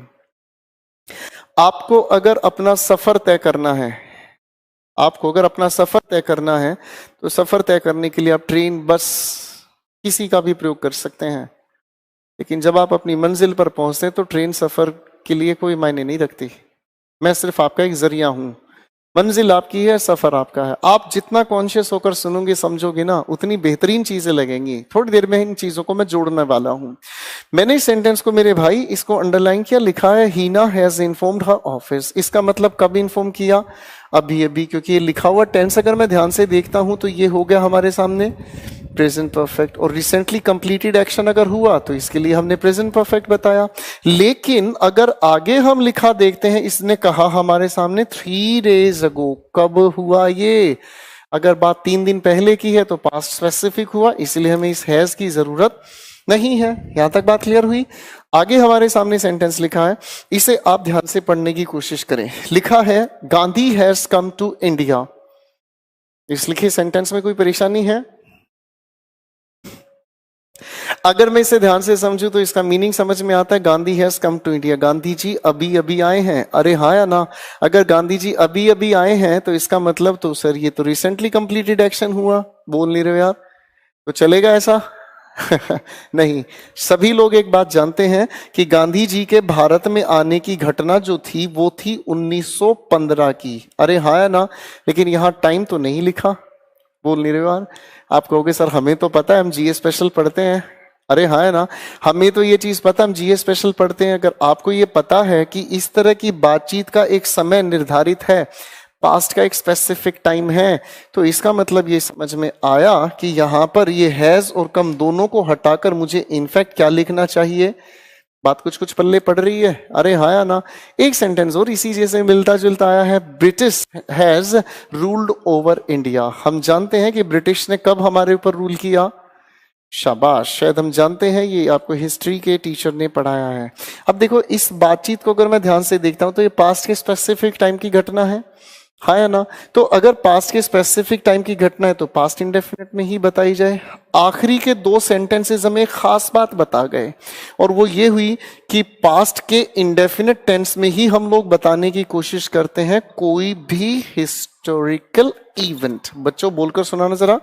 आपको अगर अपना सफर तय करना है, आपको अगर अपना सफर तय करना है तो सफर तय करने के लिए आप ट्रेन, बस, किसी का भी प्रयोग कर सकते हैं। लेकिन जब आप अपनी मंजिल पर पहुंचते हैं तो ट्रेन सफर के लिए कोई मायने नहीं रखती। मैं सिर्फ आपका एक जरिया हूं। मंजिल आपकी है, सफर आपका है। आप जितना कॉन्शियस होकर सुनोगे समझोगे ना, उतनी बेहतरीन चीजें लगेंगी। थोड़ी देर में इन चीजों को मैं जोड़ने वाला हूं। मैंने इस सेंटेंस को, मेरे भाई, इसको अंडरलाइन किया। लिखा है हीना हैज इन्फॉर्म्ड हर ऑफिस। इसका मतलब कब इन्फॉर्म किया? अभी अभी, क्योंकि ये लिखा हुआ टेंस अगर मैं ध्यान से देखता हूं तो ये हो गया हमारे सामने प्रेजेंट परफेक्ट, और रिसेंटली कंप्लीटेड एक्शन अगर हुआ तो इसके लिए हमने प्रेजेंट परफेक्ट बताया। लेकिन अगर आगे हम लिखा देखते हैं, इसने कहा हमारे सामने 3 days अगो। कब हुआ ये? अगर बात 3 दिन पहले की है तो पास्ट स्पेसिफिक हुआ, इसलिए हमें इस हैज की जरूरत नहीं है। यहां तक बात क्लियर हुई? आगे हमारे सामने सेंटेंस लिखा है, इसे आप ध्यान से पढ़ने की कोशिश करें। लिखा है Gandhi has come to India. इस लिखे सेंटेंस में कोई परेशानी है? अगर मैं इसे ध्यान से समझूं तो इसका मीनिंग समझ में आता है, Gandhi has come to India, Gandhi ji अभी अभी आए हैं। अरे हाँ या ना? अगर गांधी जी अभी अभी आए हैं तो इसका मतलब तो सर ये तो रिसेंटली कंप्लीटेड एक्शन हुआ। बोल नहीं रहे यार? तो चलेगा ऐसा? नहीं। सभी लोग एक बात जानते हैं कि गांधी जी के भारत में आने की घटना जो थी वो थी 1915 की। अरे हाँ या ना? लेकिन यहां टाइम तो नहीं लिखा। बोल नहीं रहे यार? आप कहोगे सर हमें तो पता है, हम जीए स्पेशल पढ़ते हैं। अरे हाँ है ना, हमें तो ये चीज पता, हम जीए स्पेशल पढ़ते हैं। अगर आपको ये पता है कि इस तरह की बातचीत का एक समय निर्धारित है, पास्ट का एक स्पेसिफिक टाइम है, तो इसका मतलब ये समझ में आया कि यहां पर ये हैज और कम दोनों को हटाकर मुझे इनफैक्ट क्या लिखना चाहिए। बात कुछ कुछ पल्ले पड़ रही है? अरे हाँ या ना? एक सेंटेंस और इसी जैसे मिलता जुलता आया है, British has ruled over India. हम जानते हैं कि ब्रिटिश ने कब हमारे ऊपर रूल किया? शाबाश, शायद हम जानते हैं, ये आपको हिस्ट्री के टीचर ने पढ़ाया है। अब देखो इस बातचीत को अगर मैं ध्यान से देखता हूं तो ये पास्ट के स्पेसिफिक टाइम की घटना है, हाँ या ना? तो अगर पास्ट के स्पेसिफिक टाइम की घटना है तो पास्ट इंडेफिनिट में ही बताई जाए। आखिरी के 2 सेंटेंसेस हमें एक खास बात बता गए, और वो ये हुई कि पास्ट के इंडेफिनिट टेंस में ही हम लोग बताने की कोशिश करते हैं कोई भी हिस्टोरिकल इवेंट। बच्चों बोलकर सुनाना जरा,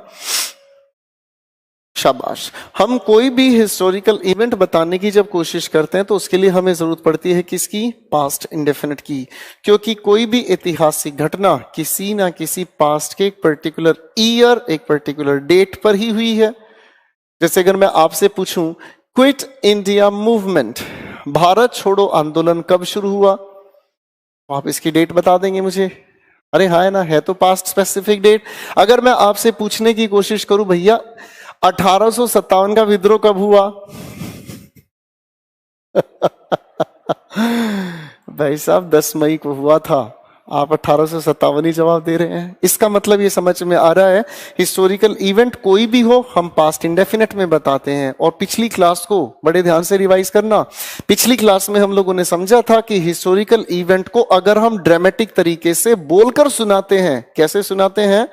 शाबाश। हम कोई भी हिस्टोरिकल इवेंट बताने की जब कोशिश करते हैं तो उसके लिए हमें जरूरत पड़ती है किसकी? पास्ट इंडेफिनिट की। क्योंकि कोई भी ऐतिहासिक घटना किसी ना किसी पास्ट के एक पर्टिकुलर ईयर, एक पर्टिकुलर डेट पर ही हुई है। जैसे अगर मैं आपसे पूछूं क्विट इंडिया मूवमेंट, भारत छोड़ो आंदोलन कब शुरू हुआ, आप इसकी डेट बता देंगे मुझे? अरे हाँ ना, है तो पास्ट स्पेसिफिक डेट। अगर मैं आपसे पूछने की कोशिश करूं भैया 1857 का विद्रोह कब हुआ? भाई साहब 10 मई को हुआ था, आप 1857 ही जवाब दे रहे हैं। इसका मतलब ये समझ में आ रहा है हिस्टोरिकल इवेंट कोई भी हो हम पास्ट इंडेफिनिट में बताते हैं। और पिछली क्लास को बड़े ध्यान से रिवाइज करना, पिछली क्लास में हम लोगों ने समझा था कि हिस्टोरिकल इवेंट को अगर हम ड्रामेटिक तरीके से बोलकर सुनाते हैं, कैसे सुनाते हैं?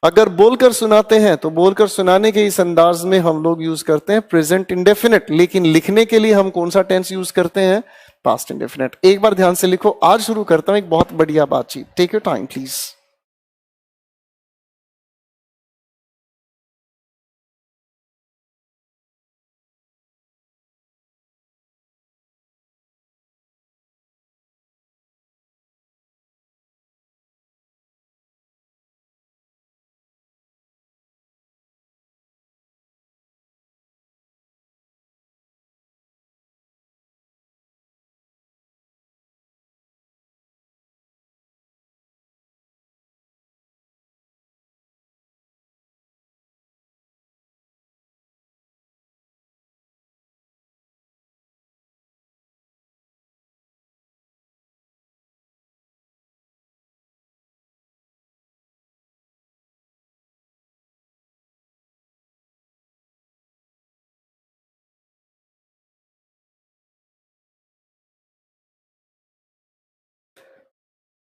अगर बोलकर सुनाते हैं तो बोलकर सुनाने के इस अंदाज में हम लोग यूज करते हैं प्रेजेंट इंडेफिनिट, लेकिन लिखने के लिए हम कौन सा टेंस यूज करते हैं? Past indefinite. एक बार ध्यान से लिखो। आज शुरू करता हूं एक बहुत बढ़िया बातचीत। Take your time please.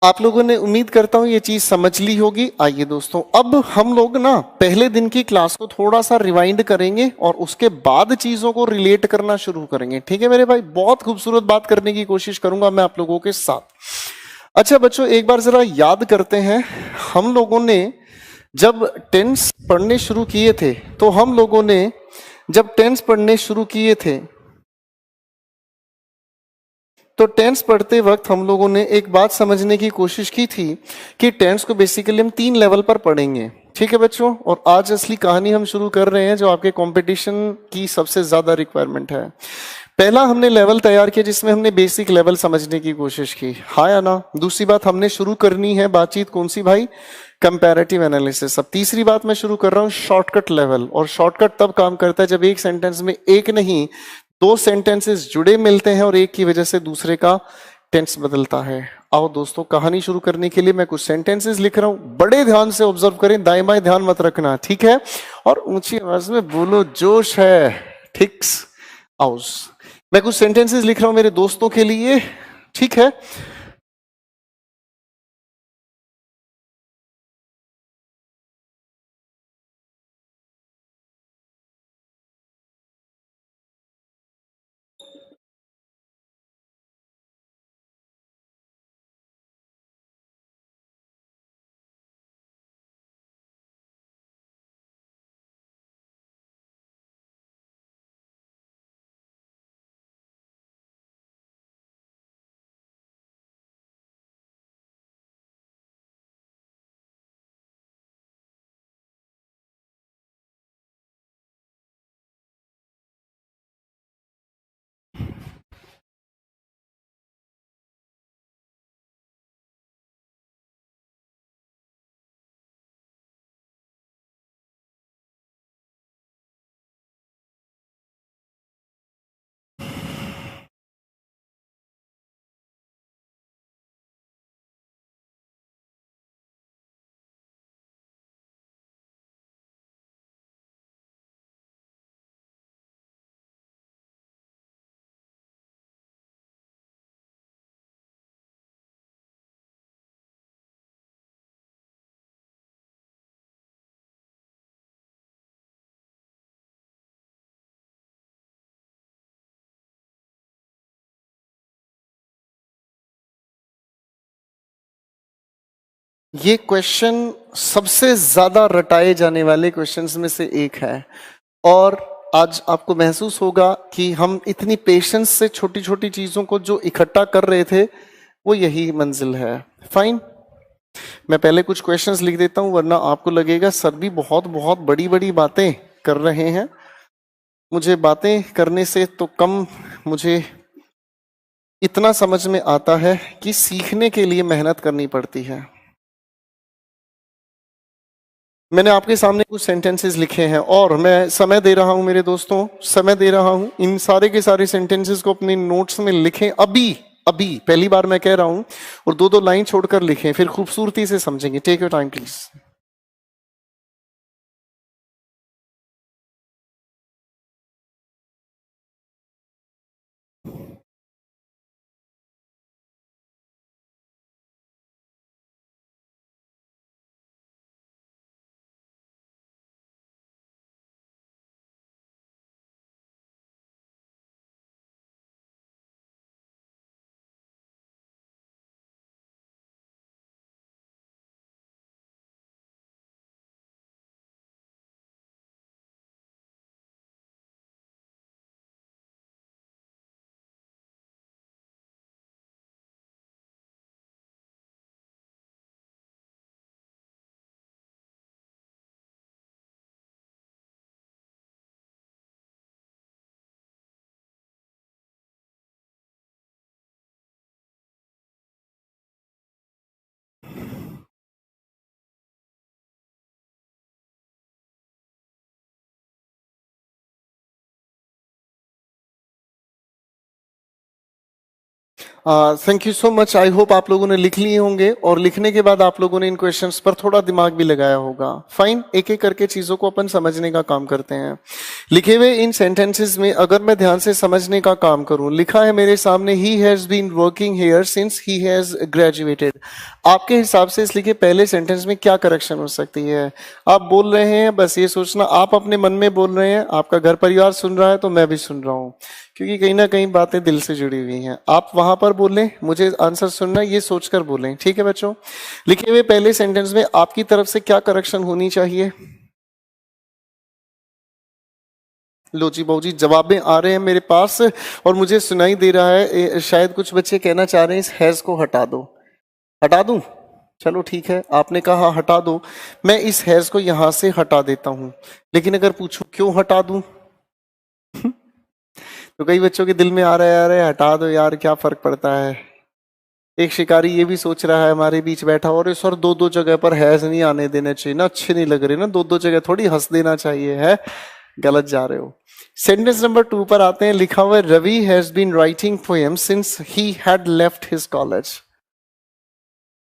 आप लोगों ने, उम्मीद करता हूं ये चीज समझ ली होगी। आइए दोस्तों, अब हम लोग ना पहले दिन की क्लास को थोड़ा सा रिवाइंड करेंगे और उसके बाद चीजों को रिलेट करना शुरू करेंगे। ठीक है मेरे भाई? बहुत खूबसूरत बात करने की कोशिश करूंगा मैं आप लोगों के साथ। अच्छा बच्चों, एक बार जरा याद करते हैं, हम लोगों ने जब टेंस पढ़ने शुरू किए थे, तो हम लोगों ने जब टेंस पढ़ने शुरू किए थे, तो टेंस पढ़ते वक्त हम लोगों ने एक बात समझने की कोशिश की थी कि टेंस को बेसिकली हम 3 लेवल पर पढ़ेंगे। ठीक है बच्चों? और आज असली कहानी हम शुरू कर रहे हैं जो आपके कंपटीशन की सबसे ज्यादा रिक्वायरमेंट है। पहला हमने लेवल तैयार किया जिसमें हमने बेसिक लेवल समझने की कोशिश की। हाँ या ना? दूसरी बात, हमने शुरू करनी है बातचीत कौन सी भाई? Comparative analysis. अब तीसरी बात मैं शुरू कर रहा हूं शॉर्टकट लेवल। और शॉर्टकट तब काम करता है जब एक सेंटेंस में एक नहीं 2 सेंटेंसेस जुड़े मिलते हैं और एक की वजह से दूसरे का टेंस बदलता है। आओ दोस्तों, कहानी शुरू करने के लिए मैं कुछ सेंटेंसेस लिख रहा हूं, बड़े ध्यान से ऑब्जर्व करें, दाएं बाएं ध्यान मत रखना, ठीक है? और ऊंची आवाज में बोलो, जोश है। ठिक्स आउस। मैं कुछ सेंटेंसेस लिख रहा हूं मेरे दोस्तों के लिए, ठीक है? ये क्वेश्चन सबसे ज्यादा रटाए जाने वाले क्वेश्चंस में से एक है। और आज आपको महसूस होगा कि हम इतनी पेशेंस से छोटी छोटी चीजों को जो इकट्ठा कर रहे थे, वो यही मंजिल है। फाइन, मैं पहले कुछ क्वेश्चंस लिख देता हूं, वरना आपको लगेगा सर भी बहुत बहुत बड़ी बड़ी बातें कर रहे हैं। मुझे बातें करने से तो कम, मुझे इतना समझ में आता है कि सीखने के लिए मेहनत करनी पड़ती है। मैंने आपके सामने कुछ सेंटेंसेस लिखे हैं और मैं समय दे रहा हूं मेरे दोस्तों, समय दे रहा हूं। इन सारे के सारे सेंटेंसेस को अपने नोट्स में लिखें अभी अभी, पहली बार मैं कह रहा हूं, और 2-2 लाइन छोड़कर लिखें, फिर खूबसूरती से समझेंगे। Take your time please. Thank you so much. I hope आप लोगों ने लिख लिए होंगे और लिखने के बाद आप लोगों ने इन क्वेश्चंस पर थोड़ा दिमाग भी लगाया होगा। फाइन, एक एक करके चीजों को अपन समझने का काम करते हैं। लिखे हुए इन सेंटेंसेस में अगर मैं ध्यान से समझने का काम करूं, लिखा है मेरे सामने he has been working here since he has graduated. आपके हिसाब से इस लिखे पहले सेंटेंस में क्या करेक्शन हो सकती है? आप बोल रहे हैं, बस ये सोचना, आप अपने मन में बोल रहे हैं, आपका घर परिवार सुन रहा है तो मैं भी सुन रहा हूं, क्योंकि कहीं ना कहीं बातें दिल से जुड़ी हुई हैं। आप वहां पर बोलें, मुझे आंसर सुनना है, ये सोचकर बोलें, ठीक है बच्चों? लिखे हुए पहले सेंटेंस में आपकी तरफ से क्या करेक्शन होनी चाहिए? लो जी बाबू जी, जवाबें आ रहे हैं मेरे पास और मुझे सुनाई दे रहा है। शायद कुछ बच्चे कहना चाह रहे हैं इस हैज को हटा दो। हटा दूं? चलो ठीक है, आपने कहा हटा दो, मैं इस हैज को यहां से हटा देता हूं। लेकिन अगर पूछूं क्यों हटा दूं, तो कई बच्चों के दिल में आ रहा है, अरे हटा दो यार, क्या फर्क पड़ता है। एक शिकारी ये भी सोच रहा है हमारे बीच बैठा, और सर दो दो जगह पर हैज नहीं आने देने चाहिए ना, अच्छे नहीं लग रहे ना, दो दो जगह थोड़ी हंस देना चाहिए है। गलत जा रहे हो। सेंटेंस नंबर 2 पर आते हैं। लिखा हुआ है Ravi has been writing poem since he had left his college.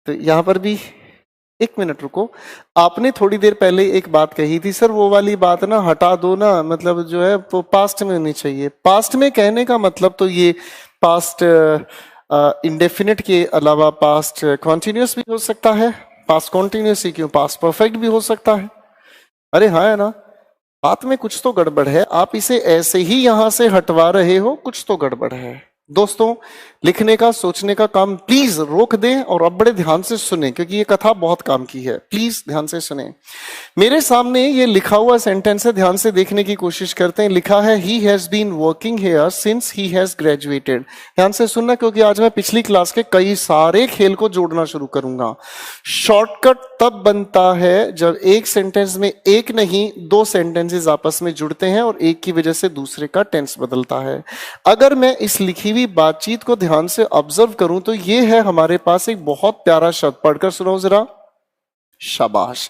तो यहां पर भी एक मिनट रुको, आपने थोड़ी देर पहले एक बात कही थी, सर वो वाली बात ना हटा दो ना, मतलब जो है वो पास्ट में होनी चाहिए। पास्ट में कहने का मतलब तो ये पास्ट इंडेफिनिट के अलावा पास्ट कॉन्टिन्यूस भी हो सकता है। पास्ट कॉन्टिन्यूस ही क्यों, पास्ट परफेक्ट भी हो सकता है। अरे हाँ, है ना? बात में कुछ तो गड़बड़ है, आप इसे ऐसे ही यहां से हटवा रहे हो, कुछ तो गड़बड़ है। दोस्तों, लिखने का सोचने का काम प्लीज रोक दें और अब बड़े ध्यान से सुने, क्योंकि ये कथा बहुत काम की है। प्लीज ध्यान से सुने। मेरे सामने ये लिखा हुआ सेंटेंस है, ध्यान से देखने की कोशिश करते हैं। लिखा है he has been working here since he has graduated. ध्यान से सुनना, क्योंकि आज मैं पिछली क्लास के कई सारे खेल को जोड़ना शुरू करूंगा। शॉर्टकट तब बनता है जब एक सेंटेंस में एक नहीं दो सेंटेंसेस आपस में जुड़ते हैं और एक की वजह से दूसरे का टेंस बदलता है। अगर मैं इस लिखी हुई बातचीत को ध्यान से ऑब्जर्व करूं तो ये है हमारे पास एक बहुत प्यारा शब्द, पढ़कर सुनाओ जरा। शाबाश।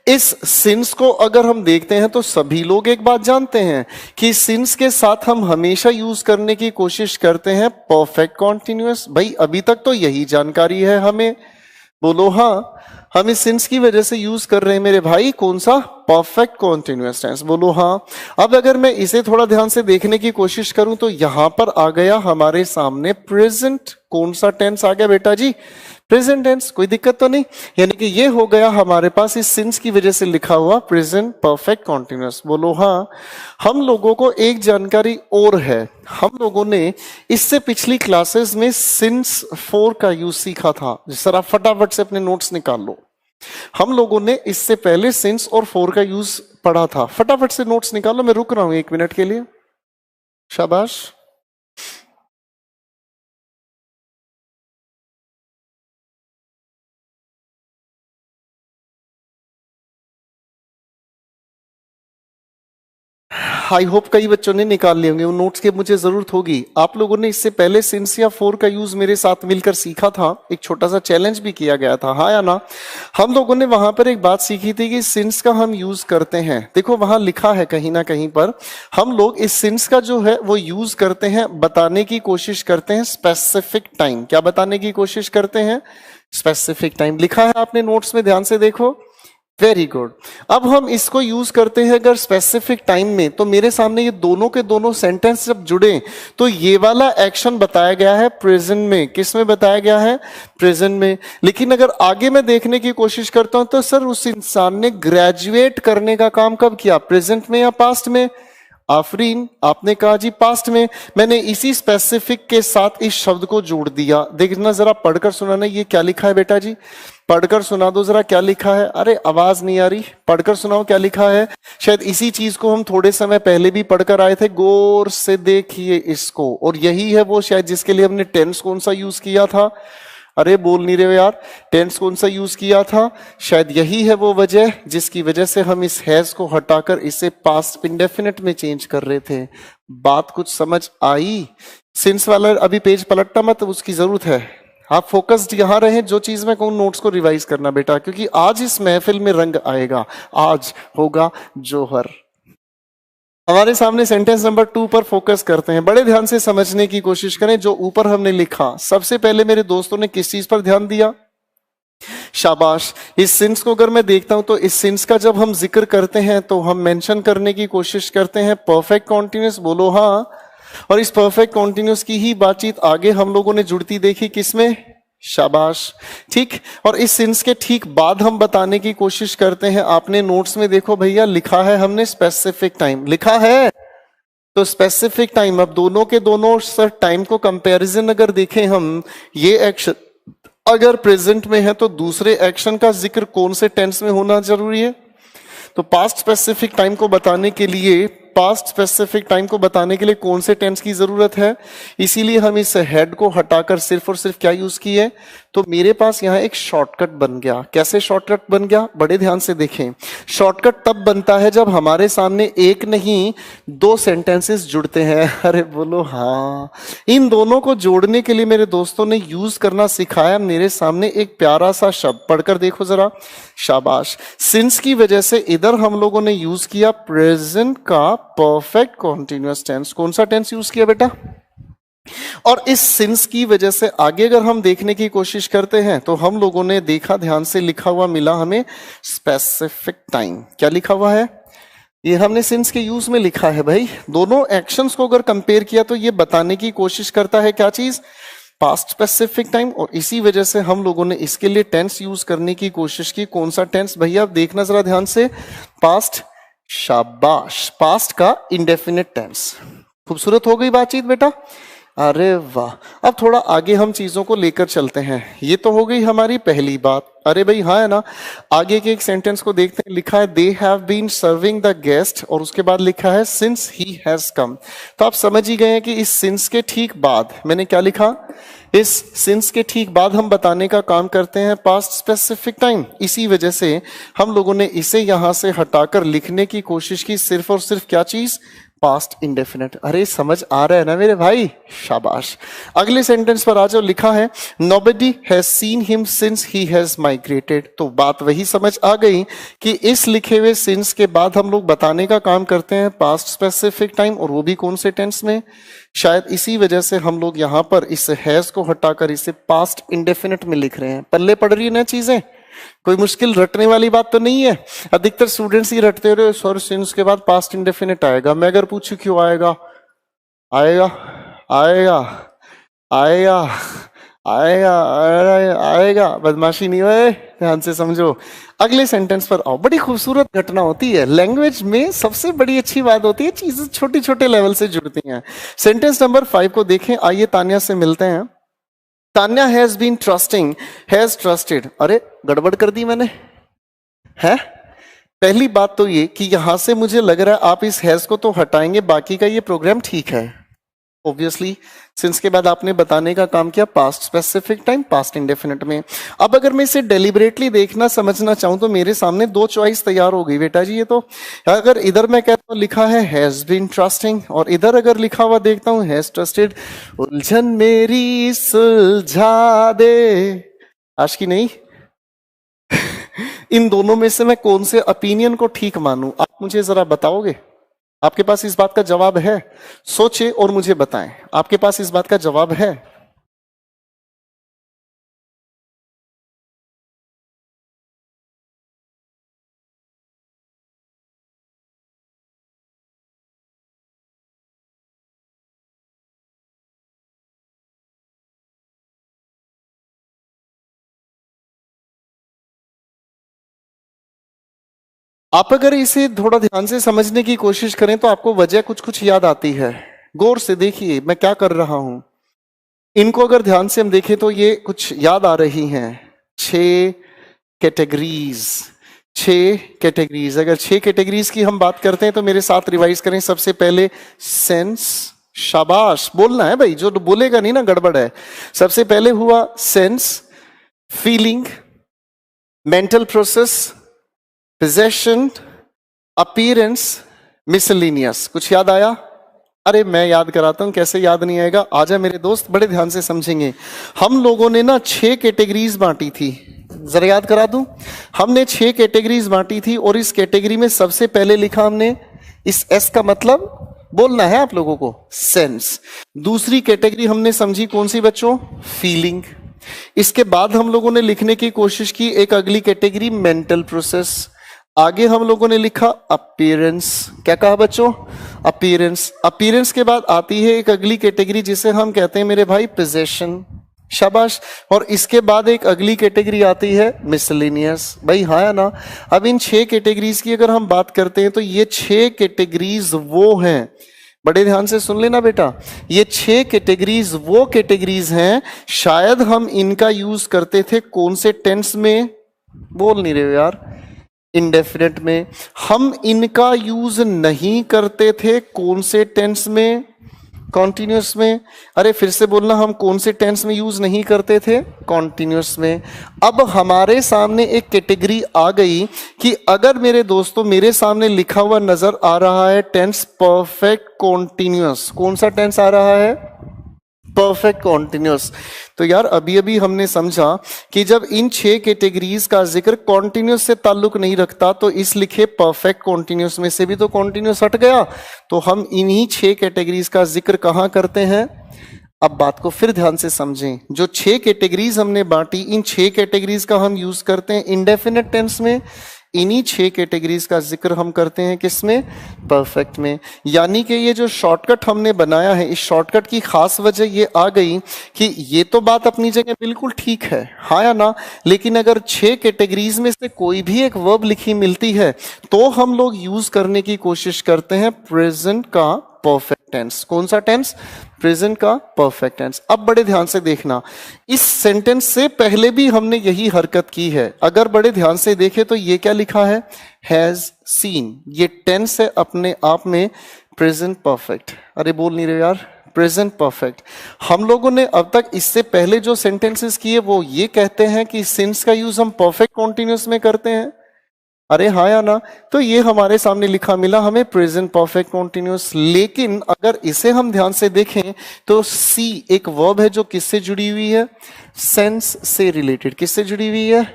इस सिंस को अगर हम देखते हैं तो सभी लोग एक बात जानते हैं कि सिंस के साथ हम हमेशा यूज करने की कोशिश करते हैं परफेक्ट कॉन्टिन्यूअस। भाई अभी तक तो यही जानकारी है हमें। बोलो हाँ, हम इस सिंस की वजह से यूज कर रहे हैं मेरे भाई कौन सा? Perfect continuous tense. बोलो हाँ। अब अगर मैं इसे थोड़ा ध्यान से देखने की कोशिश करूं तो यहां पर आ गया हमारे सामने प्रेजेंट। कौन सा टेंस आ गया बेटा जी? Present tense. कोई दिक्कत तो नहीं? यानी कि ये हो गया हमारे पास इस सिंस की वजह से लिखा हुआ प्रेजेंट परफेक्ट कॉन्टिन्यूअस। बोलो हाँ। हम लोगों को एक जानकारी और है, हम लोगों ने इससे पिछली क्लासेस में सिंस 4 का यूज सीखा था। सर आप फटाफट से अपने नोट्स निकाल लो। हम लोगों ने इससे पहले सिंस और 4 का यूज पढ़ा था। फटाफट से नोट्स निकालो, मैं रुक रहा हूं 1 मिनट के लिए। शाबाश। आई होप कई बच्चों ने निकाल लिए होंगे, उन नोट्स की मुझे जरूरत होगी। आप लोगों ने इससे पहले सिंस या 4 का यूज मेरे साथ मिलकर सीखा था। एक छोटा सा चैलेंज भी किया गया था, हाँ या ना? हम लोगों ने वहां पर एक बात सीखी थी कि सिंस का हम यूज करते हैं। देखो वहां लिखा है कहीं ना कहीं पर, हम लोग इस सिंस का जो है वो यूज करते हैं, बताने की कोशिश करते हैं स्पेसिफिक टाइम। क्या बताने की कोशिश करते हैं? Specific time. लिखा है आपने नोट्स में, ध्यान से देखो। Very good. अब हम इसको यूज करते हैं अगर स्पेसिफिक टाइम में, तो मेरे सामने ये दोनों के दोनों सेंटेंस जब जुड़े तो ये वाला एक्शन बताया गया है प्रेजेंट में। किस में बताया गया है? प्रेजेंट में। लेकिन अगर आगे मैं देखने की कोशिश करता हूं तो सर उस इंसान ने ग्रेजुएट करने का काम कब किया? प्रेजेंट में या पास्ट में? आफरीन, आपने कहा जी पास्ट में। मैंने इसी स्पेसिफिक के साथ इस शब्द को जोड़ दिया। देखना जरा, पढ़कर सुनाना, ये क्या लिखा है बेटा जी? पढ़कर सुना दो जरा, क्या लिखा है? अरे आवाज नहीं आ रही, पढ़कर सुनाओ क्या लिखा है। शायद इसी चीज को हम थोड़े समय पहले भी पढ़कर आए थे। गौर से देखिए इसको, और यही है वो शायद जिसके लिए हमने टेंस कौन सा यूज किया था। अरे बोल नहीं रहे हो यार, टेंस कौन सा यूज किया था? शायद यही है वो वजह जिसकी वजह से हम इस हैज को हटाकर इसे पास्ट इंडेफिनिट में चेंज कर रहे थे। बात कुछ समझ आई? सिंस वाला अभी पेज पलटना मत, उसकी जरूरत है। आप फोकस्ड यहां रहे, जो चीज मैं कहूं नोट्स को रिवाइज करना बेटा, क्योंकि आज इस महफिल में रंग आएगा, आज होगा जोहर। हमारे सामने सेंटेंस नंबर 2 पर फोकस करते हैं, बड़े ध्यान से समझने की कोशिश करें। जो ऊपर हमने लिखा, सबसे पहले मेरे दोस्तों ने किस चीज पर ध्यान दिया? शाबाश। इस सिंस को अगर मैं देखता हूं तो इस सिंस का जब हम जिक्र करते हैं तो हम मेंशन करने की कोशिश करते हैं परफेक्ट कॉन्टिन्यूअस, बोलो हाँ। और इस परफेक्ट कॉन्टिन्यूअस की ही बातचीत आगे हम लोगों ने जुड़ती देखी, किसमें? शाबाश, ठीक। और इस सिंस के ठीक बाद हम बताने की कोशिश करते हैं, आपने नोट्स में देखो भैया लिखा है हमने स्पेसिफिक टाइम, लिखा है तो स्पेसिफिक टाइम। अब दोनों के दोनों सर टाइम को कंपैरिजन अगर देखें हम, ये एक्शन अगर प्रेजेंट में है तो दूसरे एक्शन का जिक्र कौन से टेंस में होना जरूरी है? तो पास्ट स्पेसिफिक टाइम को बताने के लिए, पास्ट स्पेसिफिक टाइम को बताने के लिए कौन से टेंस की जरूरत है? इसीलिए हम इस हेड को हटाकर सिर्फ और सिर्फ क्या यूज किए? तो मेरे पास यहाँ एक शॉर्टकट बन गया। कैसे शॉर्टकट बन गया? बड़े ध्यान से देखें। शॉर्टकट तब बनता है जब हमारे सामने एक नहीं दो सेंटेंसेस जुड़ते हैं। अरे बोलो हाँ। इन दोनों को जोड़ने के लिए मेरे दोस्तों ने यूज करना सिखाया मेरे सामने एक प्यारा सा शब्द, पढ़कर देखो जरा। शाबाश। सिंस की वजह से इधर हम लोगों ने यूज किया प्रेजेंट का परफेक्ट कॉन्टिन्यूअस टेंस। कौन सा टेंस यूज किया बेटा? और इस सिंस की वजह से आगे अगर हम देखने की कोशिश करते हैं तो हम लोगों ने देखा, ध्यान से लिखा हुआ मिला हमें स्पेसिफिक टाइम। क्या लिखा हुआ है? ये हमने सिंस के यूज में लिखा है भाई। दोनों एक्शंस को अगर कंपेयर किया तो ये बताने की कोशिश करता है क्या चीज? Past specific time. और इसी वजह से हम लोगों ने इसके लिए टेंस यूज करने की कोशिश की। कौन सा टेंस भैया? देखना जरा ध्यान से, पास्ट। शाबाश, पास्ट का इंडेफिनिट टेंस। खूबसूरत हो गई बातचीत बेटा। अरे वाह। अब थोड़ा आगे हम चीजों को लेकर चलते हैं। ये तो हो गई हमारी पहली बात। अरे भाई हाँ है ना। आगे के एक सेंटेंस को देखते हैं, लिखा है they have been serving the guest, और उसके बाद लिखा है सिंस ही हैज कम। तो आप समझ ही गए हैं कि इस सिंस के ठीक बाद मैंने क्या लिखा? इस सिंस के ठीक बाद हम बताने का काम करते हैं पास्ट स्पेसिफिक टाइम। इसी वजह से हम लोगों ने इसे यहां से हटाकर लिखने की कोशिश की, सिर्फ और सिर्फ क्या चीज? Past indefinite. अरे समझ आ रहा है ना मेरे भाई? शाबाश। अगले सेंटेंस पर आ जाओ, लिखा है nobody has seen him since he has migrated. तो बात वही समझ आ गई कि इस लिखे हुए सिंस के बाद हम लोग बताने का काम करते हैं पास्ट स्पेसिफिक टाइम, और वो भी कौन से टेंस में? शायद इसी वजह से हम लोग यहां पर इस हैज को हटाकर इसे पास्ट इंडेफिनिट में लिख रहे हैं। पल्ले पड़ रही है ना चीजें? कोई मुश्किल रटने वाली बात तो नहीं है। अधिकतर स्टूडेंट्स ही रटते रहे सर सिंस के बाद पास्ट इंडेफिनिट आएगा। मैं अगर पूछूं क्यों आएगा? आएगा आएगा आएगा आएगा आएगा। बदमाशी नहीं है, ध्यान से समझो। अगले सेंटेंस पर आओ। बड़ी खूबसूरत घटना होती है लैंग्वेज में। सबसे बड़ी अच्छी बात होती है चीजें छोटे छोटे लेवल से जुड़ती हैं। सेंटेंस नंबर 5 को देखें। आइए तान्या से मिलते हैं। Tanya has been trusting, has trusted. अरे गड़बड़ कर दी मैंने, है? पहली बात तो ये कि यहां से मुझे लग रहा है आप इस हैज को तो हटाएंगे, बाकी का ये प्रोग्राम ठीक है। ऑब्वियसली सिंस के बाद आपने बताने का काम किया past specific time, past indefinite में। अब अगर मैं इसे डेलिबरेटली देखना समझना चाहूं तो मेरे सामने दो चॉइस तैयार हो गई बेटा जी। ये तो अगर इधर मैं कहता हूं लिखा है हैज बीन ट्रस्टिंग, और इधर अगर लिखा हुआ देखता हूं हैज ट्रस्टेड, उलझन मेरी सुलझा दे। आज की नहीं इन दोनों में से मैं कौन से ओपिनियन को ठीक मानूं? आप मुझे जरा बताओगे? आपके पास इस बात का जवाब है? सोचे और मुझे बताएं। आपके पास इस बात का जवाब है? आप अगर इसे थोड़ा ध्यान से समझने की कोशिश करें तो आपको वजह कुछ कुछ याद आती है। गौर से देखिए मैं क्या कर रहा हूं। इनको अगर ध्यान से हम देखें तो ये कुछ याद आ रही हैं। 6 कैटेगरीज, 6 कैटेगरीज। अगर 6 कैटेगरीज की हम बात करते हैं तो मेरे साथ रिवाइज करें। सबसे पहले सेंस। शाबाश, बोलना है भाई, जो बोलेगा नहीं ना गड़बड़ है। सबसे पहले हुआ sense, feeling, mental process, possession, appearance, miscellaneous. कुछ याद आया? अरे मैं याद कराता हूं, कैसे याद नहीं आएगा। आजा मेरे दोस्त, बड़े ध्यान से समझेंगे। हम लोगों ने ना 6 कैटेगरीज बांटी थी। जरा याद करा दूं। हमने 6 कैटेगरीज बांटी थी और इस कैटेगरी में सबसे पहले लिखा हमने इस एस का मतलब बोलना है आप लोगों को, सेंस। दूसरी कैटेगरी हमने समझी कौन सी बच्चों, फीलिंग। इसके बाद हम लोगों ने लिखने की कोशिश की एक अगली कैटेगरी, मेंटल प्रोसेस। आगे हम लोगों ने लिखा अपीयरेंस। क्या कहा बच्चों, अपीयरेंस। अपीयरेंस के बाद आती है एक अगली कैटेगरी जिसे हम कहते हैं मेरे भाई पोजेशन, शाबाश। और इसके बाद एक अगली कैटेगरी आती है मिसलेनियस। भाई हाँ या ना। अब इन 6 कैटेगरीज की अगर हम बात करते हैं तो ये 6 कैटेगरीज वो हैं, बड़े ध्यान से सुन लेना बेटा, ये 6 कैटेगरीज वो कैटेगरीज हैं, शायद हम इनका यूज करते थे कौन से टेंस में, बोल नहीं रहे हो यार, इंडेफिनेट में। हम इनका यूज नहीं करते थे कौन से टेंस में, कॉन्टिन्यूस में। अरे फिर से बोलना, हम कौन से टेंस में यूज नहीं करते थे, कॉन्टिन्यूस में। अब हमारे सामने एक कैटेगरी आ गई कि अगर मेरे दोस्तों मेरे सामने लिखा हुआ नजर आ रहा है टेंस परफेक्ट कॉन्टिन्यूस, कौन सा टेंस आ रहा है, परफेक्ट कॉन्टिन्यूस। तो यार अभी अभी हमने समझा कि जब इन 6 कैटेगरीज का जिक्र कॉन्टिन्यूस से ताल्लुक नहीं रखता तो इस लिखे परफेक्ट कॉन्टिन्यूस में से भी तो कॉन्टिन्यूस हट गया, तो हम इन्हीं 6 कैटेगरीज का जिक्र कहां करते हैं। अब बात को फिर ध्यान से समझें, जो 6 कैटेगरीज हमने बांटी, इन 6 कैटेगरीज का हम यूज करते हैं इंडेफिनेट टेंस में, इन्हीं 6 कैटेगरीज का जिक्र हम करते हैं किसमें, परफेक्ट में। यानी कि ये जो शॉर्टकट हमने बनाया है, इस शॉर्टकट की खास वजह ये आ गई कि ये तो बात अपनी जगह बिल्कुल ठीक है, हाँ या ना, लेकिन अगर 6 कैटेगरीज में से कोई भी एक वर्ब लिखी मिलती है तो हम लोग यूज करने की कोशिश करते हैं प्रेजेंट का परफेक्ट टेंस। कौन सा टेंस, प्रेजेंट का परफेक्ट टेंस। अब बड़े ध्यान से देखना, इस सेंटेंस से पहले भी हमने यही हरकत की है। अगर बड़े ध्यान से देखें तो ये क्या लिखा है, हैज सीन। ये टेंस है अपने आप में प्रेजेंट परफेक्ट। अरे बोल नहीं रहे यार, प्रेजेंट परफेक्ट। हम लोगों ने अब तक इससे पहले जो सेंटेंसेस किए वो ये कहते हैं कि सिंस का यूज हम परफेक्ट कॉन्टिन्यूस में करते हैं, अरे हाँ या ना। तो ये हमारे सामने लिखा मिला हमें प्रेजेंट परफेक्ट कॉन्टिन्यूस। लेकिन अगर इसे हम ध्यान से देखें तो सी एक वर्ब है जो किससे जुड़ी हुई है, सेंस से रिलेटेड। किससे जुड़ी हुई है,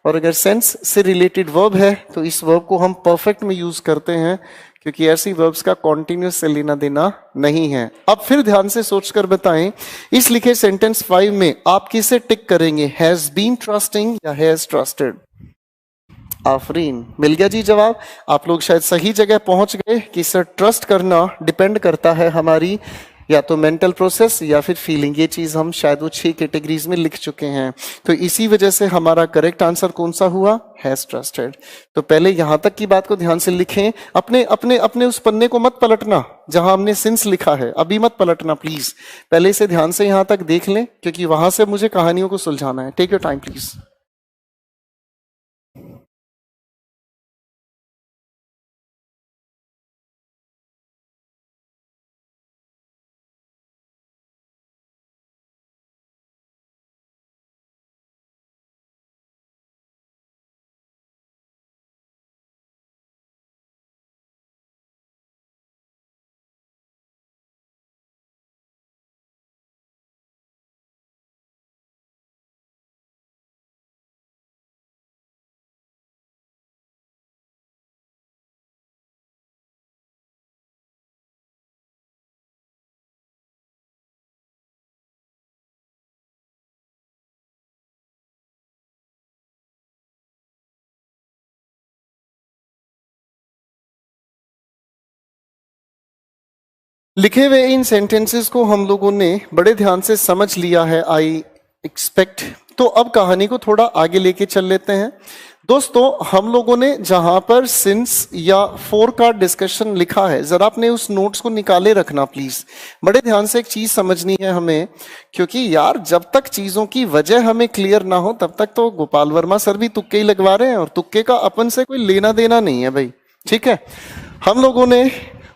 और अगर सेंस से रिलेटेड वर्ब है तो इस वर्ब को हम परफेक्ट में यूज करते हैं, क्योंकि ऐसी वर्ब्स का कॉन्टिन्यूस से लेना देना नहीं है। अब फिर ध्यान से सोचकर बताएं, इस लिखे सेंटेंस 5 में आप किसे टिक करेंगे, हैज बीन ट्रस्टिंग या हैज ट्रस्टेड। आफरीन, मिल गया जी जवाब। आप लोग शायद सही जगह पहुंच गए कि सर ट्रस्ट करना डिपेंड करता है हमारी या तो मेंटल प्रोसेस या फिर फीलिंग। ये चीज हम शायद वो 6 कैटेगरीज में लिख चुके हैं, तो इसी वजह से हमारा करेक्ट आंसर कौन सा हुआ, हैज ट्रस्टेड। तो पहले यहां तक की बात को ध्यान से लिखें, अपने अपने अपने उस पन्ने को मत पलटना जहां हमने सिंस लिखा है, अभी मत पलटना प्लीज। पहले इसे ध्यान से यहां तक देख लें, क्योंकि वहां से मुझे कहानियों को सुलझाना है। Take your time please. लिखे हुए इन सेंटेंसेस को हम लोगों ने बड़े ध्यान से समझ लिया है, आई एक्सपेक्ट। तो अब कहानी को थोड़ा आगे लेके चल लेते हैं। दोस्तों हम लोगों ने जहां पर सिंस या फोर का डिस्कशन लिखा है, जरा आपने उस नोट्स को निकाले रखना प्लीज। बड़े ध्यान से एक चीज समझनी है हमें, क्योंकि यार जब तक चीजों की वजह हमें क्लियर ना हो तब तक तो गोपाल वर्मा सर भी तुक्के ही लगवा रहे हैं, और तुक्के का अपन से कोई लेना देना नहीं है भाई, ठीक है। हम लोगों ने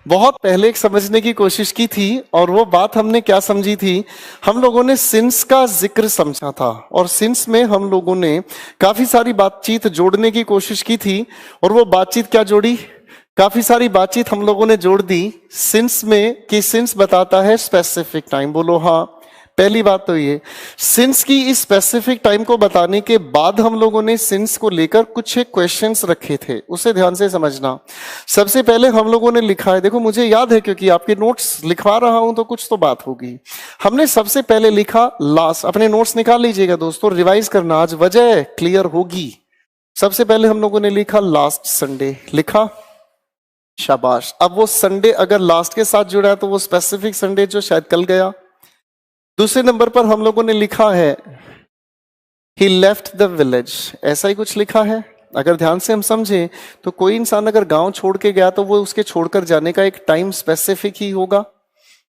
बहुत पहले एक समझने की कोशिश की थी, और वो बात हमने क्या समझी थी, हम लोगों ने सिंस का जिक्र समझा था, और सिंस में हम लोगों ने काफी सारी बातचीत जोड़ने की कोशिश की थी। और वो बातचीत क्या जोड़ी, काफी सारी बातचीत हम लोगों ने जोड़ दी सिंस में, कि सिंस बताता है स्पेसिफिक टाइम। बोलो हाँ, पहली बात तो ये, सिंस की इस स्पेसिफिक टाइम को बताने के बाद हम लोगों ने सिंस को लेकर कुछ एक क्वेश्चंस रखे थे, उसे ध्यान से समझना। सबसे पहले हम लोगों ने लिखा है, देखो मुझे याद है क्योंकि आपके नोट्स लिखवा रहा हूं तो कुछ तो बात होगी। हमने सबसे पहले लिखा लास्ट, अपने नोट्स निकाल लीजिएगा दोस्तों, रिवाइज करना, आज वजह क्लियर होगी। सबसे पहले हम लोगों ने लिखा लास्ट संडे, लिखा, शाबाश। अब वो संडे अगर लास्ट के साथ जुड़ा है तो वो स्पेसिफिक संडे जो शायद कल गया। दूसरे नंबर पर हम लोगों ने लिखा है he left the village, ऐसा ही कुछ लिखा है। अगर ध्यान से हम समझें तो कोई इंसान अगर गांव छोड़ के गया तो वो उसके छोड़कर जाने का एक टाइम स्पेसिफिक ही होगा।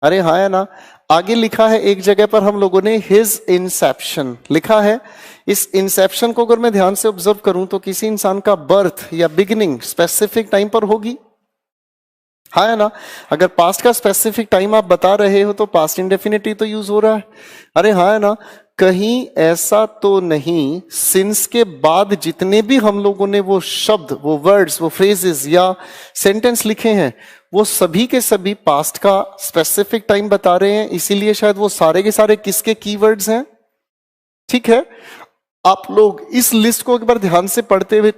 अरे हाँ है ना। आगे लिखा है एक जगह पर हम लोगों ने his inception लिखा है। इस इंसेप्शन को अगर मैं ध्यान से ऑब्जर्व करूं तो किसी इंसान का बर्थ या बिगिनिंग स्पेसिफिक टाइम पर होगी, हाँ है ना। अगर पास्ट का स्पेसिफिक टाइम आप बता रहे हो तो पास्ट इंडेफिनिट तो यूज हो रहा है। अरे हाँ है ना। कहीं ऐसा तो नहीं सिंस के बाद जितने भी हम लोगों ने वो शब्द, वो वर्ड्स, वो फ्रेजेस या सेंटेंस लिखे हैं वो सभी के सभी पास्ट का स्पेसिफिक टाइम बता रहे हैं, इसीलिए शायद वो सारे के सारे किसके कीवर्ड्स हैं। ठीक है, आप लोग इस लिस्ट को एक बार ध्यान से पढ़ते हुए,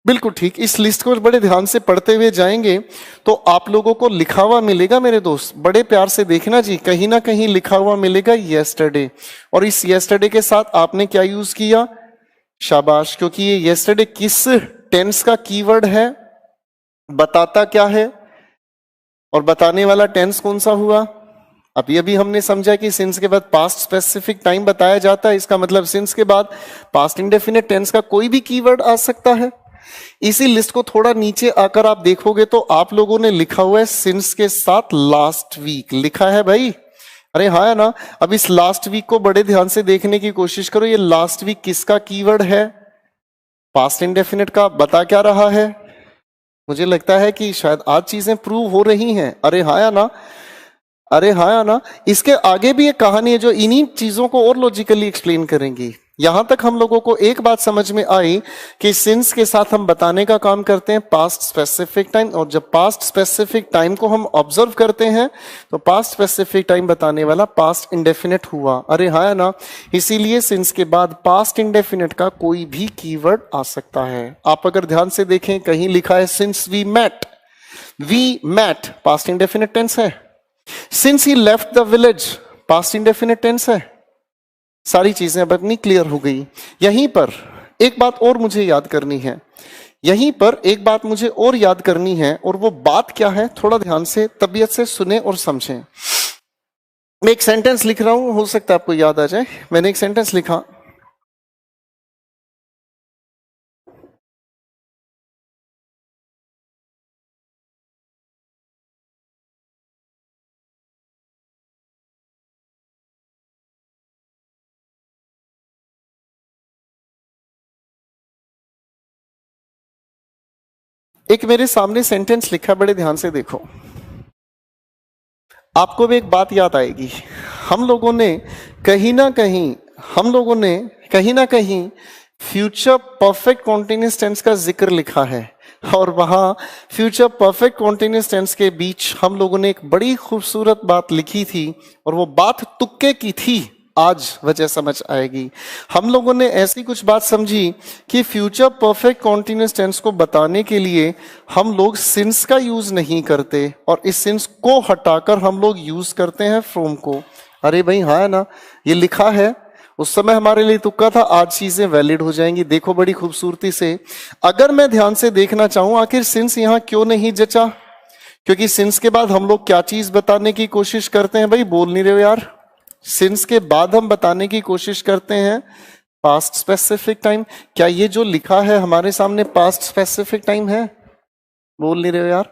बिल्कुल ठीक, इस लिस्ट को बड़े ध्यान से पढ़ते हुए जाएंगे तो आप लोगों को लिखा हुआ मिलेगा मेरे दोस्त, बड़े प्यार से देखना जी, कहीं ना कहीं लिखा हुआ मिलेगा येस्टरडे, और इस येस्टरडे के साथ आपने क्या यूज किया, शाबाश, क्योंकि ये येस्टरडे किस टेंस का कीवर्ड है, बताता क्या है, और बताने वाला टेंस कौन सा हुआ। अभी हमने समझा कि सिंस के बाद पास्ट स्पेसिफिक टाइम बताया जाता है, इसका मतलब सिंस के बाद पास्ट इंडेफिनिट टेंस का कोई भी कीवर्ड आ सकता है। इसी लिस्ट को थोड़ा नीचे आकर आप देखोगे तो आप लोगों ने लिखा हुआ है सिंस के साथ लास्ट वीक लिखा है भाई। अरे हाँ है ना। अब इस लास्ट वीक को बड़े ध्यान से देखने की कोशिश करो, ये लास्ट वीक किसका कीवर्ड है, पास्ट इंडेफिनिट का। बता क्या रहा है, मुझे लगता है कि शायद आज चीजें प्रूव हो रही हैं। अरे हाँ या ना, अरे हाँ या ना। इसके आगे भी एक कहानी है जो इन्हीं चीजों को और लॉजिकली एक्सप्लेन करेंगी। यहां तक हम लोगों को एक बात समझ में आई कि सिंस के साथ हम बताने का काम करते हैं पास्ट स्पेसिफिक टाइम, और जब पास्ट स्पेसिफिक टाइम को हम ऑब्जर्व करते हैं तो पास्ट स्पेसिफिक टाइम बताने वाला पास्ट इंडेफिनिट हुआ। अरे हाँ या ना। इसीलिए सिंस के बाद पास्ट इंडेफिनिट का कोई भी कीवर्ड आ सकता है। आप अगर ध्यान से देखें कहीं लिखा है since we met past indefinite tense है। Since he left the village past indefinite tense है। सारी चीजें अब अपनी क्लियर हो गई। यहीं पर एक बात और मुझे याद करनी है, यहीं पर एक बात मुझे और याद करनी है, और वो बात क्या है थोड़ा ध्यान से तबीयत से सुने और समझें। मैं एक सेंटेंस लिख रहा हूं, हो सकता है आपको याद आ जाए। मैंने एक सेंटेंस लिखा, एक मेरे सामने सेंटेंस लिखा, बड़े ध्यान से देखो, आपको भी एक बात याद आएगी। हम लोगों ने कहीं ना कहीं फ्यूचर परफेक्ट कॉन्टिन्यूअस टेंस का जिक्र लिखा है, और वहां फ्यूचर परफेक्ट कॉन्टिन्यूअस टेंस के बीच हम लोगों ने एक बड़ी खूबसूरत बात लिखी थी, और वो बात तुक्के की थी। आज वजह समझ आएगी। हम लोगों ने ऐसी कुछ बात समझी कि फ्यूचर परफेक्ट कॉन्टिन्यूअस टेंस को बताने के लिए हम लोग सिंस का यूज नहीं करते, और इस सिंस को हटाकर हम लोग यूज करते हैं फ्रॉम को। अरे भाई हाँ है ना, ये लिखा है, उस समय हमारे लिए तुक्का था, आज चीजें वैलिड हो जाएंगी। देखो बड़ी खूबसूरती से, अगर मैं ध्यान से देखना चाहूं आखिर सिंस यहां क्यों नहीं जचा, क्योंकि सिंस के बाद हम लोग क्या चीज बताने की कोशिश करते हैं, भाई बोल नहीं रहे हो यार। सिंस के बाद हम बताने की कोशिश करते हैं पास्ट स्पेसिफिक टाइम। क्या ये जो लिखा है हमारे सामने पास्ट स्पेसिफिक टाइम है, बोल नहीं रहे हो यार।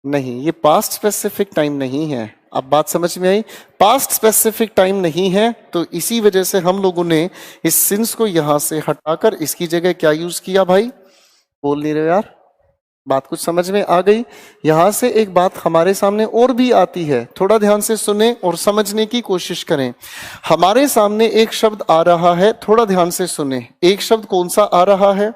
नहीं, ये पास्ट स्पेसिफिक टाइम नहीं है। अब बात समझ में आई, पास्ट स्पेसिफिक टाइम नहीं है, तो इसी वजह से हम लोगों ने इस सिंस को यहां से हटाकर इसकी जगह क्या यूज किया, भाई बोल नहीं रहे हो यार। बात कुछ समझ में आ गई। यहां से एक बात हमारे सामने और भी आती है, थोड़ा ध्यान से सुने और समझने की कोशिश करें। हमारे सामने एक शब्द आ रहा है, थोड़ा ध्यान से सुने। एक शब्द कौन सा आ रहा है,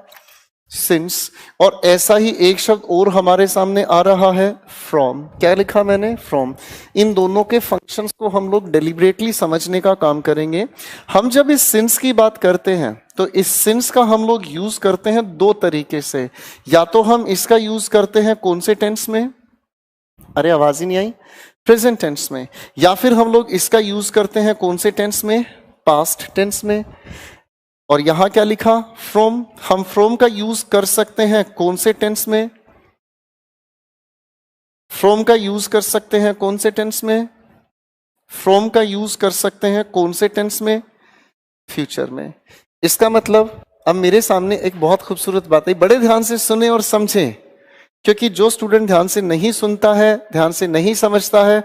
सिंस, और ऐसा ही एक शब्द और हमारे सामने आ रहा है फ्रॉम। क्या लिखा मैंने? फ्रॉम। इन दोनों के फंक्शंस को हम लोग डेलिबरेटली समझने का काम करेंगे। हम जब इस सिंस की बात करते हैं तो इस सिंस का हम लोग यूज करते हैं दो तरीके से। या तो हम इसका यूज करते हैं कौन से टेंस में? अरे आवाज ही नहीं आई। प्रेजेंट टेंस में। या फिर हम लोग इसका यूज करते हैं कौन से टेंस में? पास्ट टेंस में। और यहां क्या लिखा? फ्रॉम। हम फ्रॉम का यूज कर सकते हैं कौन से टेंस में? फ्रॉम का यूज कर सकते हैं कौन से टेंस में? फ्रॉम का यूज कर सकते हैं कौन से टेंस में? फ्यूचर में। इसका मतलब अब मेरे सामने एक बहुत खूबसूरत बात है, बड़े ध्यान से सुने और समझें, क्योंकि जो स्टूडेंट ध्यान से नहीं सुनता है, ध्यान से नहीं समझता है,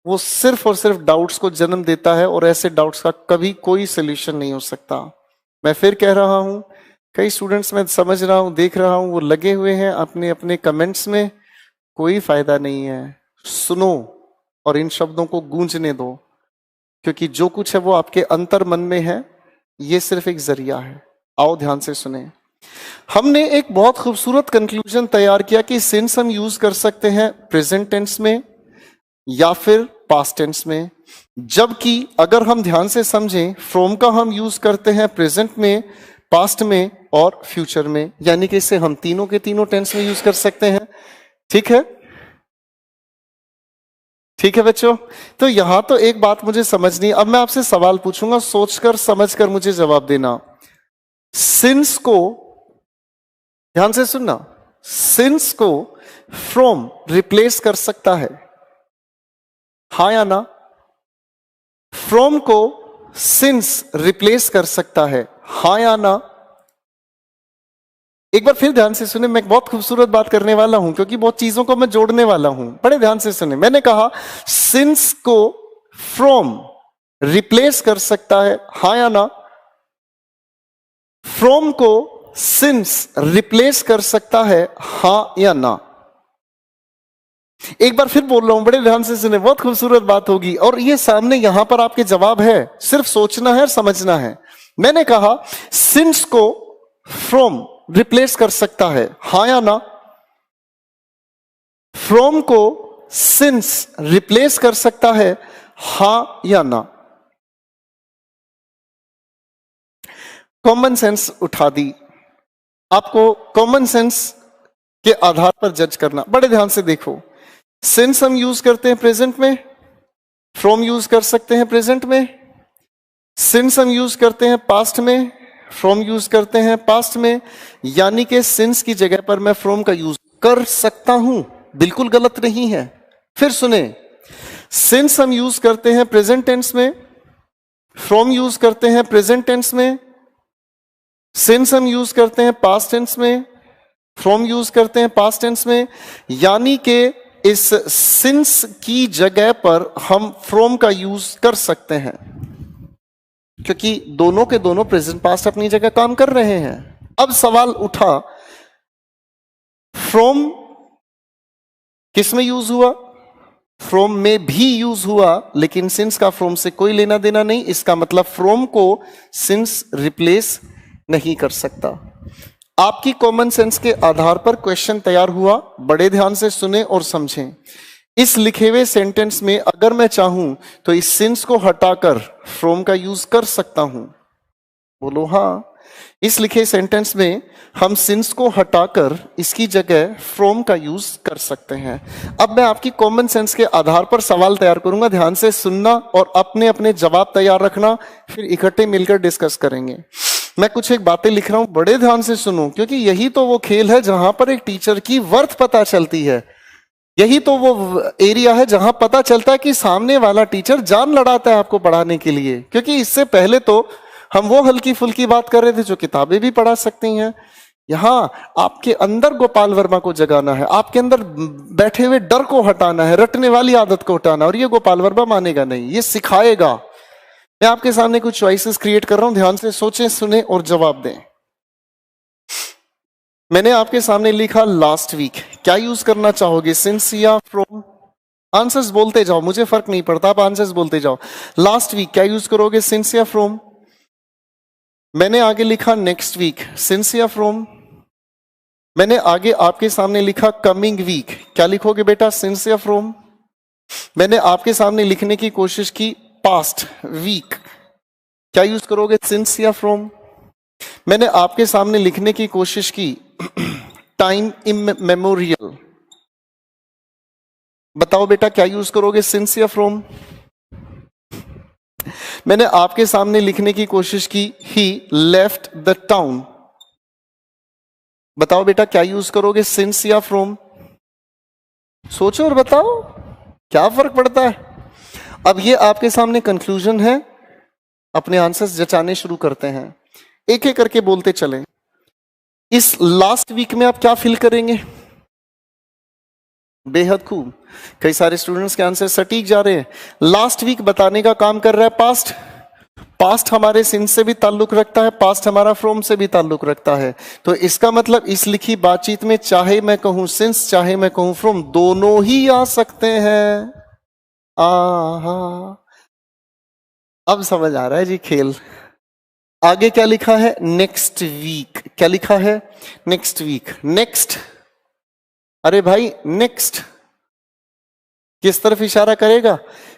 वो सिर्फ और सिर्फ डाउट्स को जन्म देता है, और ऐसे डाउट्स का कभी कोई सोल्यूशन नहीं हो सकता। मैं फिर कह रहा हूं, कई स्टूडेंट्स मैं समझ रहा हूं, देख रहा हूं, वो लगे हुए हैं अपने अपने कमेंट्स में। कोई फायदा नहीं है। सुनो और इन शब्दों को गूंजने दो, क्योंकि जो कुछ है वो आपके अंतर मन में है। ये सिर्फ एक जरिया है। आओ ध्यान से सुने। हमने एक बहुत खूबसूरत कंक्लूजन तैयार किया कि सिंस हम यूज कर सकते हैं प्रेजेंट टेंस में या फिर पास्ट टेंस में, जबकि अगर हम ध्यान से समझें, फ्रॉम का हम यूज करते हैं प्रेजेंट में, पास्ट में और फ्यूचर में, यानी कि इसे हम तीनों के तीनों टेंस में यूज कर सकते हैं। ठीक है? ठीक है बच्चों? तो यहां तो एक बात मुझे समझनी। अब मैं आपसे सवाल पूछूंगा, सोचकर समझकर मुझे जवाब देना। सिंस को, ध्यान से सुनना, सिंस को फ्रॉम रिप्लेस कर सकता है, हाँ या ना? फ्रॉम को सिंस रिप्लेस कर सकता है, हाँ या ना? एक बार फिर ध्यान से सुने, मैं बहुत खूबसूरत बात करने वाला हूं, क्योंकि बहुत चीजों को मैं जोड़ने वाला हूं। बड़े ध्यान से सुने। मैंने कहा सिंस को फ्रॉम रिप्लेस कर सकता है, हाँ या ना? फ्रॉम को सिंस रिप्लेस कर सकता है, हाँ या ना? एक बार फिर बोल रहा हूं, बड़े ध्यान से सुने, बहुत खूबसूरत बात होगी, और ये सामने यहां पर आपके जवाब है, सिर्फ सोचना है और समझना है। मैंने कहा सिंस को फ्रॉम रिप्लेस कर सकता है, हाँ या ना? फ्रॉम को सिंस रिप्लेस कर सकता है, हाँ या ना? कॉमन सेंस उठा दी। आपको कॉमन सेंस के आधार पर जज करना। बड़े ध्यान से देखो, सिंस हम यूज करते हैं प्रेजेंट में, फ्रॉम यूज कर सकते हैं प्रेजेंट में, सिंस हम यूज करते हैं पास्ट में, फ्रॉम यूज करते हैं पास्ट में, यानी कि सिंस की जगह पर मैं फ्रॉम का यूज कर सकता हूं, बिल्कुल गलत नहीं है। फिर सुने, सिंस हम यूज करते हैं प्रेजेंट टेंस में, फ्रॉम यूज करते हैं प्रेजेंट टेंस में, सिंस हम यूज करते हैं पास्ट टेंस में, फ्रॉम यूज करते हैं पास्ट टेंस में, यानी कि इस सिंस की जगह पर हम फ्रॉम का यूज कर सकते हैं, क्योंकि दोनों के दोनों प्रेजेंट पास्ट अपनी जगह काम कर रहे हैं। अब सवाल उठा, फ्रॉम किस में यूज हुआ? फ्रॉम में भी यूज हुआ, लेकिन सिंस का फ्रॉम से कोई लेना देना नहीं। इसका मतलब फ्रॉम को सिंस रिप्लेस नहीं कर सकता। आपकी कॉमन सेंस के आधार पर क्वेश्चन तैयार हुआ। बड़े ध्यान से सुने और समझें। इस लिखे हुए सेंटेंस में अगर मैं चाहूं तो इस सिंस को हटाकर फ्रॉम का यूज कर सकता हूं। बोलो हाँ। इस लिखे सेंटेंस में हम सिंस को हटाकर इसकी जगह फ्रॉम का यूज कर सकते हैं। अब मैं आपकी कॉमन सेंस के आधार पर सवाल तैयार करूंगा। ध्यान से सुनना और अपने अपने जवाब तैयार रखना, फिर इकट्ठे मिलकर डिस्कस करेंगे। मैं कुछ एक बातें लिख रहा हूं, बड़े ध्यान से सुनो, क्योंकि यही तो वो खेल है जहां पर एक टीचर की वर्थ पता चलती है। यही तो वो एरिया है जहां पता चलता है कि सामने वाला टीचर जान लड़ाता है आपको पढ़ाने के लिए। क्योंकि इससे पहले तो हम वो हल्की फुल्की बात कर रहे थे जो किताबें भी पढ़ा सकती हैं। यहां आपके अंदर गोपाल वर्मा को जगाना है, आपके अंदर बैठे हुए डर को हटाना है, रटने वाली आदत को हटाना। और ये गोपाल वर्मा मानेगा नहीं, ये सिखाएगा। मैं आपके सामने कुछ चॉइसेस क्रिएट कर रहा हूं, ध्यान से सोचें, सुने और जवाब दें। मैंने आपके सामने लिखा लास्ट वीक। क्या यूज करना चाहोगे, सिंस या फ्रॉम? आंसर्स बोलते जाओ, मुझे फर्क नहीं पड़ता, आप आंसर्स बोलते जाओ। लास्ट वीक क्या यूज करोगे, सिंस या फ्रॉम? मैंने आगे लिखा नेक्स्ट वीक, सिंस या फ्रॉम? मैंने आगे आपके सामने लिखा कमिंग वीक, क्या लिखोगे बेटा, सिंस या फ्रॉम? मैंने आपके सामने लिखने की कोशिश की पास्ट वीक, क्या यूज करोगे, सिंस या फ्रॉम? मैंने आपके सामने लिखने की कोशिश की टाइम इमेमोरियल, बताओ बेटा क्या यूज करोगे, सिंस या फ्रॉम? मैंने आपके सामने लिखने की कोशिश की ही लेफ्ट द टाउन, बताओ बेटा क्या यूज करोगे, सिंस या फ्रॉम? सोचो और बताओ क्या फर्क पड़ता है। अब ये आपके सामने कंक्लूजन है, अपने आंसर्स जचाने शुरू करते हैं, एक एक करके बोलते चलें। इस लास्ट वीक में आप क्या फील करेंगे, बेहद खूब, कई सारे स्टूडेंट्स के आंसर सटीक जा रहे हैं। लास्ट वीक बताने का काम कर रहा है पास्ट, पास्ट हमारे सिंस से भी ताल्लुक रखता है, पास्ट हमारा फ्रॉम से भी ताल्लुक रखता है। तो इसका मतलब इस लिखी बातचीत में चाहे मैं कहूं सिंस चाहे मैं कहूं फ्रॉम, दोनों ही आ सकते हैं। आहा, अब समझ आ रहा है जी खेल। आगे क्या लिखा है, नेक्स्ट वीक, क्या लिखा है, नेक्स्ट वीक, नेक्स्ट, अरे भाई नेक्स्ट किस तरफ इशारा करेगा,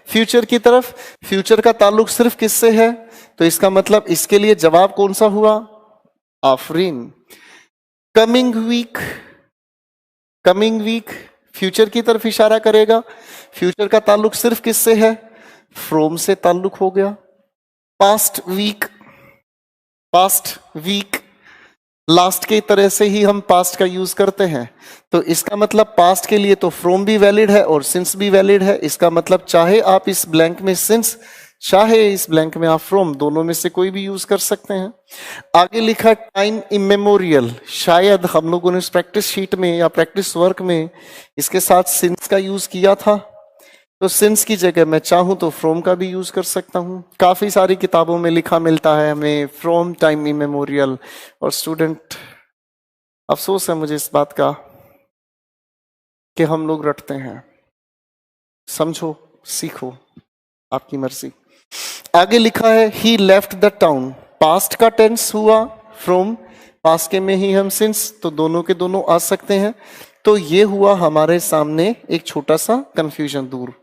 फ्यूचर की तरफ। फ्यूचर का ताल्लुक सिर्फ किससे है, तो इसका मतलब इसके लिए जवाब कौन सा हुआ, Afreen. Coming week, coming week future की तरफ इशारा करेगा, फ्यूचर का ताल्लुक सिर्फ किससे है, फ्रॉम से ताल्लुक हो गया। Past week, past week last की तरह से ही हम पास्ट का यूज करते हैं, तो इसका मतलब पास्ट के लिए तो फ्रॉम भी वैलिड है और सिंस भी वैलिड है। इसका मतलब चाहे आप इस ब्लैंक में सिंस चाहे इस ब्लैंक में आप फ्रॉम, दोनों में से कोई भी यूज कर सकते हैं। आगे लिखा टाइम इमेमोरियल, शायद हम लोगों ने प्रैक्टिस शीट में या प्रैक्टिस वर्क में इसके साथ सिंस का यूज किया था, तो सिंस की जगह मैं चाहूं तो फ्रॉम का भी यूज कर सकता हूं। काफी सारी किताबों में लिखा मिलता है हमें फ्रॉम टाइम इमेमोरियल, और स्टूडेंट अफसोस है मुझे इस बात का कि हम लोग रटते हैं। समझो, सीखो, आपकी मर्जी। आगे लिखा है ही लेफ्ट द टाउन, पास्ट का टेंस हुआ फ्रॉम, पास्ट के में ही हम सिंस, तो दोनों के दोनों आ सकते हैं। तो ये हुआ हमारे सामने एक छोटा सा कंफ्यूजन दूर।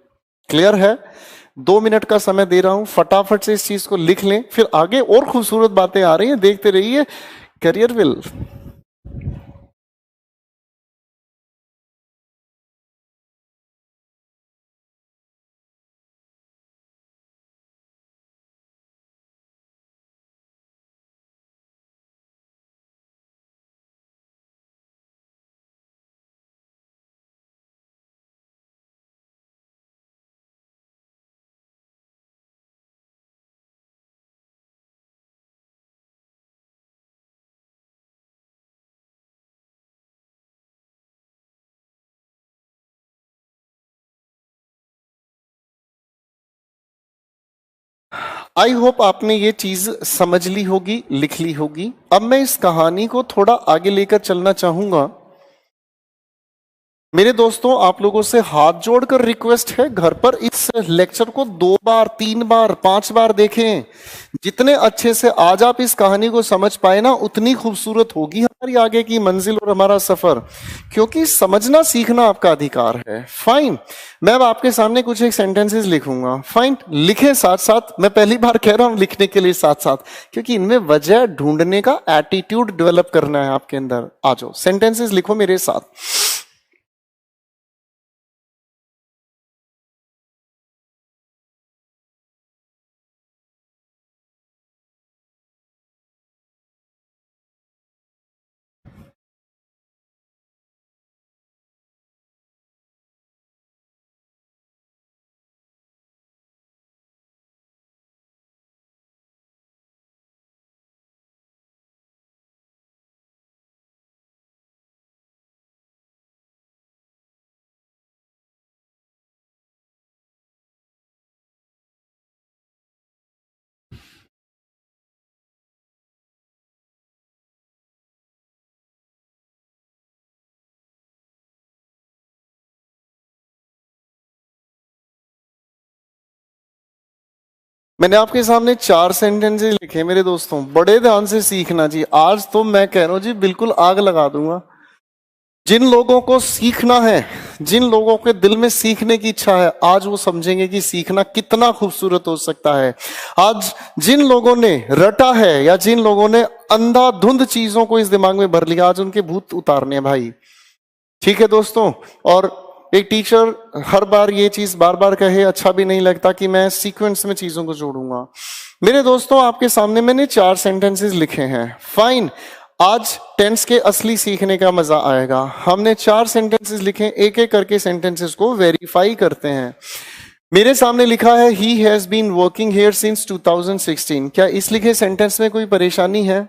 क्लियर है? 2 मिनट का समय दे रहा हूं, फटाफट से इस चीज को लिख लें, फिर आगे और खूबसूरत बातें आ रही हैं, देखते रहिए करियर विल। आई होप आपने ये चीज समझ ली होगी, लिख ली होगी। अब मैं इस कहानी को थोड़ा आगे लेकर चलना चाहूंगा। मेरे दोस्तों, आप लोगों से हाथ जोड़कर रिक्वेस्ट है, घर पर इस लेक्चर को 2 बार 3 बार 5 बार देखें। जितने अच्छे से आज आप इस कहानी को समझ पाए ना, उतनी खूबसूरत होगी हमारी आगे की मंजिल और हमारा सफर, क्योंकि समझना सीखना आपका अधिकार है। फाइन, मैं अब आपके सामने कुछ एक सेंटेंसेस लिखूंगा। फाइन, लिखें साथ साथ, मैं पहली बार कह रहा हूं लिखने के लिए साथ साथ, क्योंकि इनमें वजह ढूंढने का एटीट्यूड डेवलप करना है आपके अंदर। आ जाओ, सेंटेंसेस लिखो मेरे साथ। मैंने आपके सामने 4 सेंटेंसेस लिखे मेरे दोस्तों, बड़े ध्यान से सीखना जी। आज तो मैं कह रहा हूं जी, बिल्कुल आग लगा दूंगा। जिन लोगों को सीखना है, जिन लोगों के दिल में सीखने की इच्छा है, आज वो समझेंगे कि सीखना कितना खूबसूरत हो सकता है। आज जिन लोगों ने रटा है या जिन लोगों ने अंधाधुंध चीजों को इस दिमाग में भर लिया, आज उनके भूत उतारने हैं भाई। ठीक है दोस्तों। और एक टीचर हर बार ये चीज बार बार कहे, अच्छा भी नहीं लगता कि मैं सीक्वेंस में चीजों को जोड़ूंगा। मेरे दोस्तों, आपके सामने मैंने 4 सेंटेंसेस लिखे हैं। फाइन, आज टेंस के असली सीखने का मजा आएगा। हमने 4 सेंटेंसेस लिखे, एक एक करके सेंटेंसेस को वेरीफाई करते हैं। मेरे सामने लिखा है he has been working here since 2016। क्या इस लिखे सेंटेंस में कोई परेशानी है?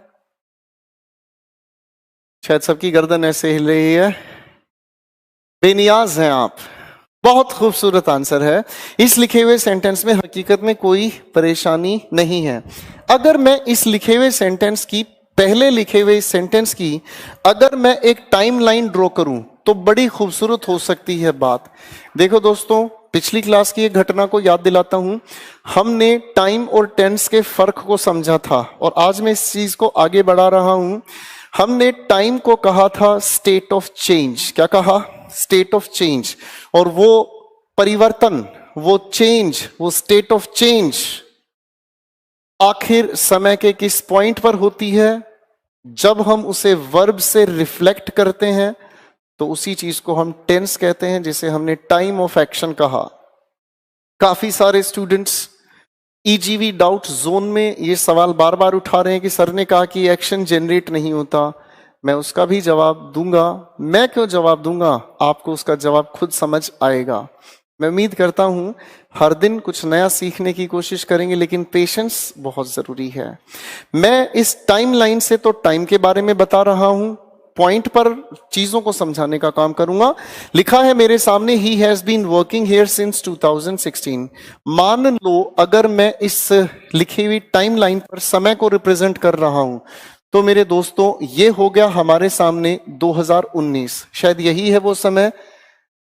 शायद सबकी गर्दन ऐसे हिल रही है। बेनियाज हैं आप। बहुत खूबसूरत आंसर है। इस लिखे हुए सेंटेंस में हकीकत में कोई परेशानी नहीं है। अगर मैं इस लिखे हुए सेंटेंस की, पहले लिखे हुए इस सेंटेंस की अगर मैं एक टाइमलाइन ड्रॉ करूं तो बड़ी खूबसूरत हो सकती है बात। देखो दोस्तों, पिछली क्लास की एक घटना को याद दिलाता हूं। हमने टाइम और टेंस के फर्क को समझा था और आज मैं इस चीज को आगे बढ़ा रहा हूं। हमने टाइम को कहा था स्टेट ऑफ चेंज। क्या कहा? State of change. और वो परिवर्तन, वो चेंज, वो स्टेट ऑफ चेंज आखिर समय के किस पॉइंट पर होती है? जब हम उसे वर्ब से रिफ्लेक्ट करते हैं तो उसी चीज को हम टेंस कहते हैं, जिसे हमने टाइम ऑफ एक्शन कहा। काफी सारे स्टूडेंट्स ईजीवी डाउट जोन में ये सवाल बार बार उठा रहे हैं कि सर ने कहा कि एक्शन जनरेट नहीं होता। मैं उसका भी जवाब दूंगा। मैं क्यों जवाब दूंगा? आपको उसका जवाब खुद समझ आएगा। मैं उम्मीद करता हूं हर दिन कुछ नया सीखने की कोशिश करेंगे, लेकिन पेशेंस बहुत जरूरी है। मैं इस टाइमलाइन से तो टाइम के बारे में बता रहा हूं, पॉइंट पर चीजों को समझाने का काम करूंगा। लिखा है मेरे सामने he has been working here since 2016। मान लो अगर मैं इस लिखी हुई टाइमलाइन पर समय को रिप्रेजेंट कर रहा हूं तो मेरे दोस्तों ये हो गया हमारे सामने 2019। शायद यही है वो समय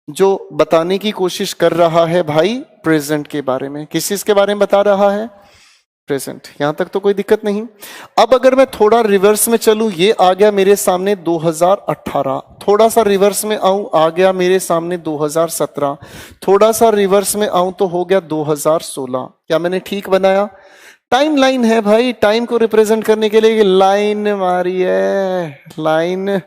जो बताने की कोशिश कर रहा है भाई प्रेजेंट के बारे में। किस चीज के बारे में बता रहा है? प्रेजेंट। यहां तक तो कोई दिक्कत नहीं। अब अगर मैं थोड़ा रिवर्स में चलूं, ये आ गया मेरे सामने 2018। थोड़ा सा रिवर्स में आऊं, आ गया मेरे सामने 2017। थोड़ा सा रिवर्स में आऊं तो हो गया 2016। क्या मैंने ठीक बनाया? टाइम लाइन है भाई। टाइम को रिप्रेजेंट करने के लिए लाइन मारी है, लाइन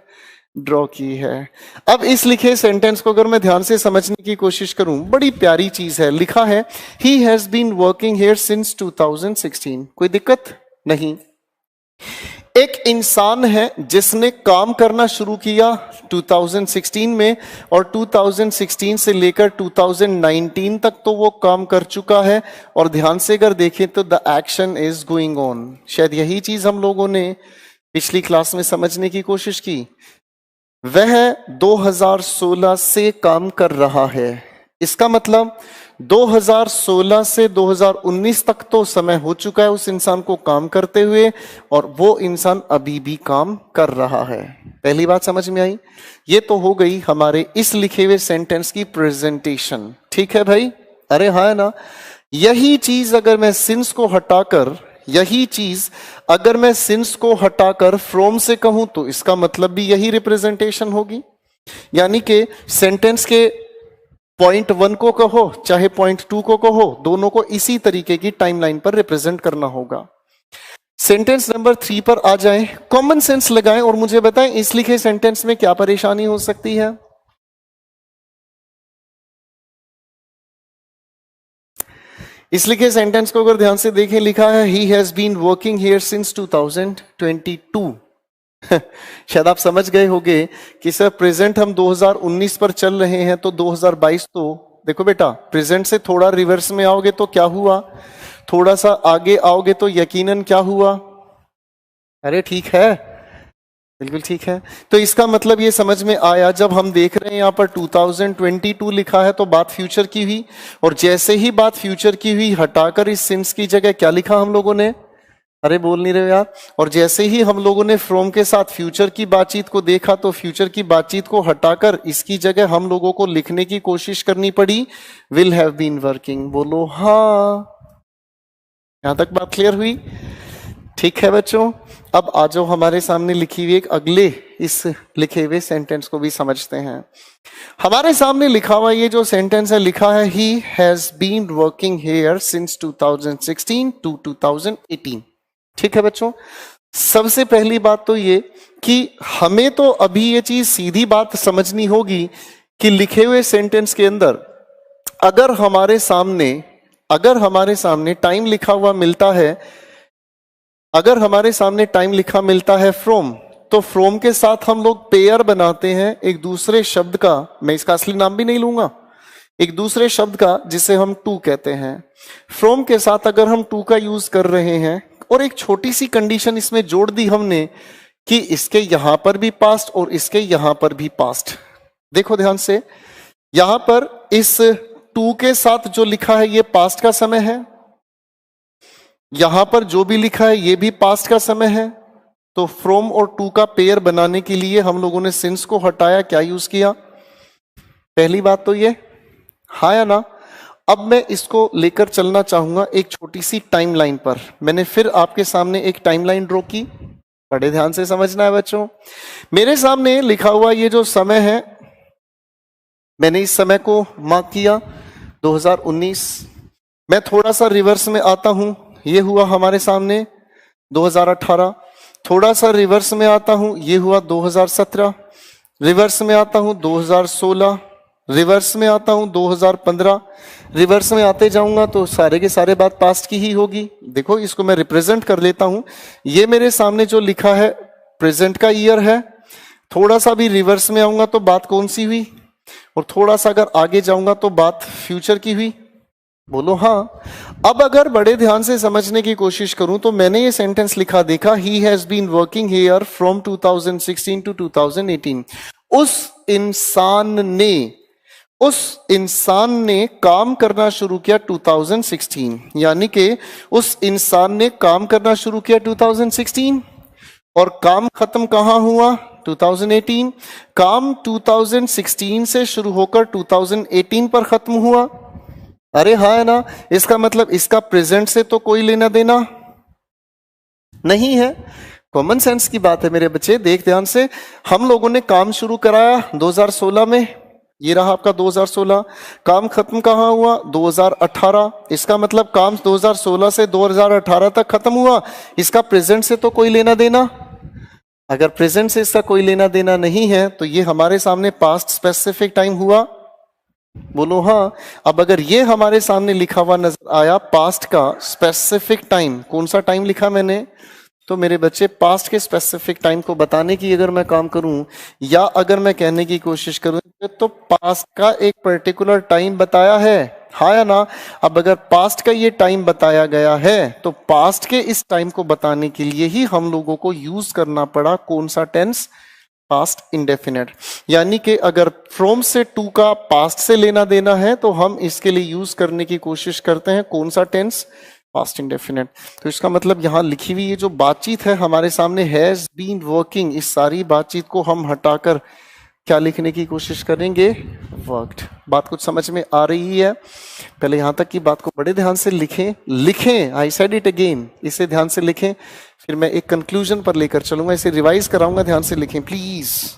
ड्रॉ की है। अब इस लिखे सेंटेंस को अगर मैं ध्यान से समझने की कोशिश करूं, बड़ी प्यारी चीज है। लिखा है he has been working here since 2016। कोई दिक्कत नहीं। एक इंसान है जिसने काम करना शुरू किया 2016 में और 2016 से लेकर 2019 तक तो वो काम कर चुका है। और ध्यान से अगर देखें तो the action is going on. शायद यही चीज हम लोगों ने पिछली क्लास में समझने की कोशिश की। वह 2016 से काम कर रहा है। इसका मतलब 2016 से 2019 तक तो समय हो चुका है उस इंसान को काम करते हुए, और वो इंसान अभी भी काम कर रहा है। पहली बात समझ में आई? ये तो हो गई हमारे इस लिखे हुए सेंटेंस की प्रेजेंटेशन। ठीक है भाई? अरे हाँ ना। यही चीज अगर मैं सिंस को हटाकर, यही चीज अगर मैं सिंस को हटाकर फ्रॉम से कहूं तो इसका मतलब भी यही रिप्रेजेंटेशन होगी। यानी कि सेंटेंस के पॉइंट 1 को कहो चाहे पॉइंट 2 को कहो, दोनों को इसी तरीके की टाइमलाइन पर रिप्रेजेंट करना होगा। सेंटेंस नंबर 3 पर आ जाएं, कॉमन सेंस लगाएं और मुझे बताएं इस लिखे सेंटेंस में क्या परेशानी हो सकती है। इस लिखे सेंटेंस को अगर ध्यान से देखें, लिखा है he has been working here since 2022। शायद आप समझ गए होंगे कि सर प्रेजेंट हम 2019 पर चल रहे हैं तो 2022 तो देखो बेटा, प्रेजेंट से थोड़ा रिवर्स में आओगे तो क्या हुआ, थोड़ा सा आगे आओगे तो यकीनन क्या हुआ। अरे ठीक है, बिल्कुल ठीक है। तो इसका मतलब ये समझ में आया, जब हम देख रहे हैं यहाँ पर 2022 लिखा है तो बात फ्यूचर की हुई, और जैसे ही बात फ्यूचर की हुई हटाकर इस सिंस की जगह क्या लिखा हम लोगों ने, अरे बोल नहीं रहे यार। और जैसे ही हम लोगों ने फ्रॉम के साथ फ्यूचर की बातचीत को देखा तो फ्यूचर की बातचीत को हटाकर इसकी जगह हम लोगों को लिखने की कोशिश करनी पड़ी विल हैव बीन वर्किंग। बोलो हाँ, यहां तक बात क्लियर हुई? ठीक है बच्चों, अब आ जाओ हमारे सामने लिखी हुई एक अगले इस लिखे हुए सेंटेंस को भी समझते हैं। हमारे सामने लिखा हुआ ये जो सेंटेंस है, लिखा है he has been working here since 2016 to 2018। ठीक है बच्चों, सबसे पहली बात तो ये कि हमें तो अभी ये चीज सीधी बात समझनी होगी कि लिखे हुए सेंटेंस के अंदर अगर हमारे सामने टाइम लिखा हुआ मिलता है, अगर हमारे सामने टाइम लिखा मिलता है फ्रॉम, तो फ्रॉम के साथ हम लोग पेयर बनाते हैं एक दूसरे शब्द का, मैं इसका असली नाम भी नहीं लूंगा, एक दूसरे शब्द का जिसे हम टू कहते हैं। फ्रॉम के साथ अगर हम टू का यूज कर रहे हैं और एक छोटी सी कंडीशन इसमें जोड़ दी हमने कि इसके यहां पर भी पास्ट और इसके यहां पर भी पास्ट। देखो ध्यान से, यहां पर इस टू के साथ जो लिखा है ये पास्ट का समय है, यहां पर जो भी लिखा है ये भी पास्ट का समय है। तो फ्रॉम और टू का पेयर बनाने के लिए हम लोगों ने सिंस को हटाया, क्या यूज किया? पहली बात तो ये, हाँ या ना? अब मैं इसको लेकर चलना चाहूंगा एक छोटी सी टाइमलाइन पर। मैंने फिर आपके सामने एक टाइमलाइन ड्रॉ की, बड़े ध्यान से समझना है बच्चों। मेरे सामने लिखा हुआ ये जो समय है, मैंने इस समय को मार्क किया 2019। मैं थोड़ा सा रिवर्स में आता हूं, ये हुआ हमारे सामने 2018। थोड़ा सा रिवर्स में आता हूं, ये हुआ 2017। रिवर्स में आता हूं 2016। रिवर्स में आता हूं 2015। रिवर्स में आते जाऊंगा तो सारे के सारे बात पास्ट की ही होगी। देखो इसको मैं रिप्रेजेंट कर लेता हूं, ये मेरे सामने जो लिखा है प्रेजेंट का ईयर है। थोड़ा सा भी रिवर्स में आऊंगा तो बात कौन सी हुई, और थोड़ा सा अगर आगे जाऊंगा तो बात फ्यूचर की हुई। बोलो हाँ। अब अगर बड़े ध्यान से समझने की कोशिश करूं तो मैंने ये सेंटेंस लिखा, देखा he has been working here from 2016 to 2018। उस इंसान ने काम करना शुरू किया 2016, यानी कि उस इंसान ने काम करना शुरू किया 2016 और काम खत्म कहां हुआ? 2018। काम 2016 से शुरू होकर 2018 पर खत्म हुआ। अरे हाँ है ना? इसका मतलब इसका प्रेजेंट से तो कोई लेना देना नहीं है। कॉमन सेंस की बात है मेरे बच्चे, देख ध्यान से। हम लोगों ने काम शुरू कराया 2016 में, ये रहा आपका 2016। काम खत्म कहां हुआ? 2018। इसका मतलब काम 2016 से 2018 तक खत्म हुआ। इसका प्रेजेंट से तो कोई लेना देना, अगर प्रेजेंट से इसका कोई लेना देना नहीं है तो ये हमारे सामने पास्ट स्पेसिफिक टाइम हुआ। बोलो हाँ। अब अगर ये हमारे सामने लिखा हुआ नजर आया पास्ट का स्पेसिफिक टाइम, कौन सा टाइम लिखा मैंने? तो मेरे बच्चे पास्ट के स्पेसिफिक टाइम को बताने की अगर मैं काम करूं, या अगर मैं कहने की कोशिश करूं, तो पास्ट का एक पर्टिकुलर टाइम बताया है, हाँ या ना? अब अगर पास्ट का ये टाइम बताया गया है तो पास्ट के इस टाइम को बताने के लिए ही हम लोगों को यूज करना पड़ा कौन सा टेंस? Past indefinite. यानी कि अगर फ्रॉम से टू का पास्ट से लेना देना है तो हम इसके लिए यूज करने की कोशिश करते हैं कौन सा टेंस? Past indefinite. तो इसका मतलब यहां लिखी हुई ये जो बातचीत है हमारे सामने, हैज बीन वर्किंग, इस सारी बातचीत को हम हटाकर क्या लिखने की कोशिश करेंगे? वर्कड। बात कुछ समझ में आ रही है? पहले यहां तक की बात को बड़े ध्यान से लिखें। आई सेड इट अगेन, इसे ध्यान से लिखें। फिर मैं एक कंक्लूजन पर लेकर चलूंगा, इसे रिवाइज कराऊंगा, ध्यान से लिखें प्लीज।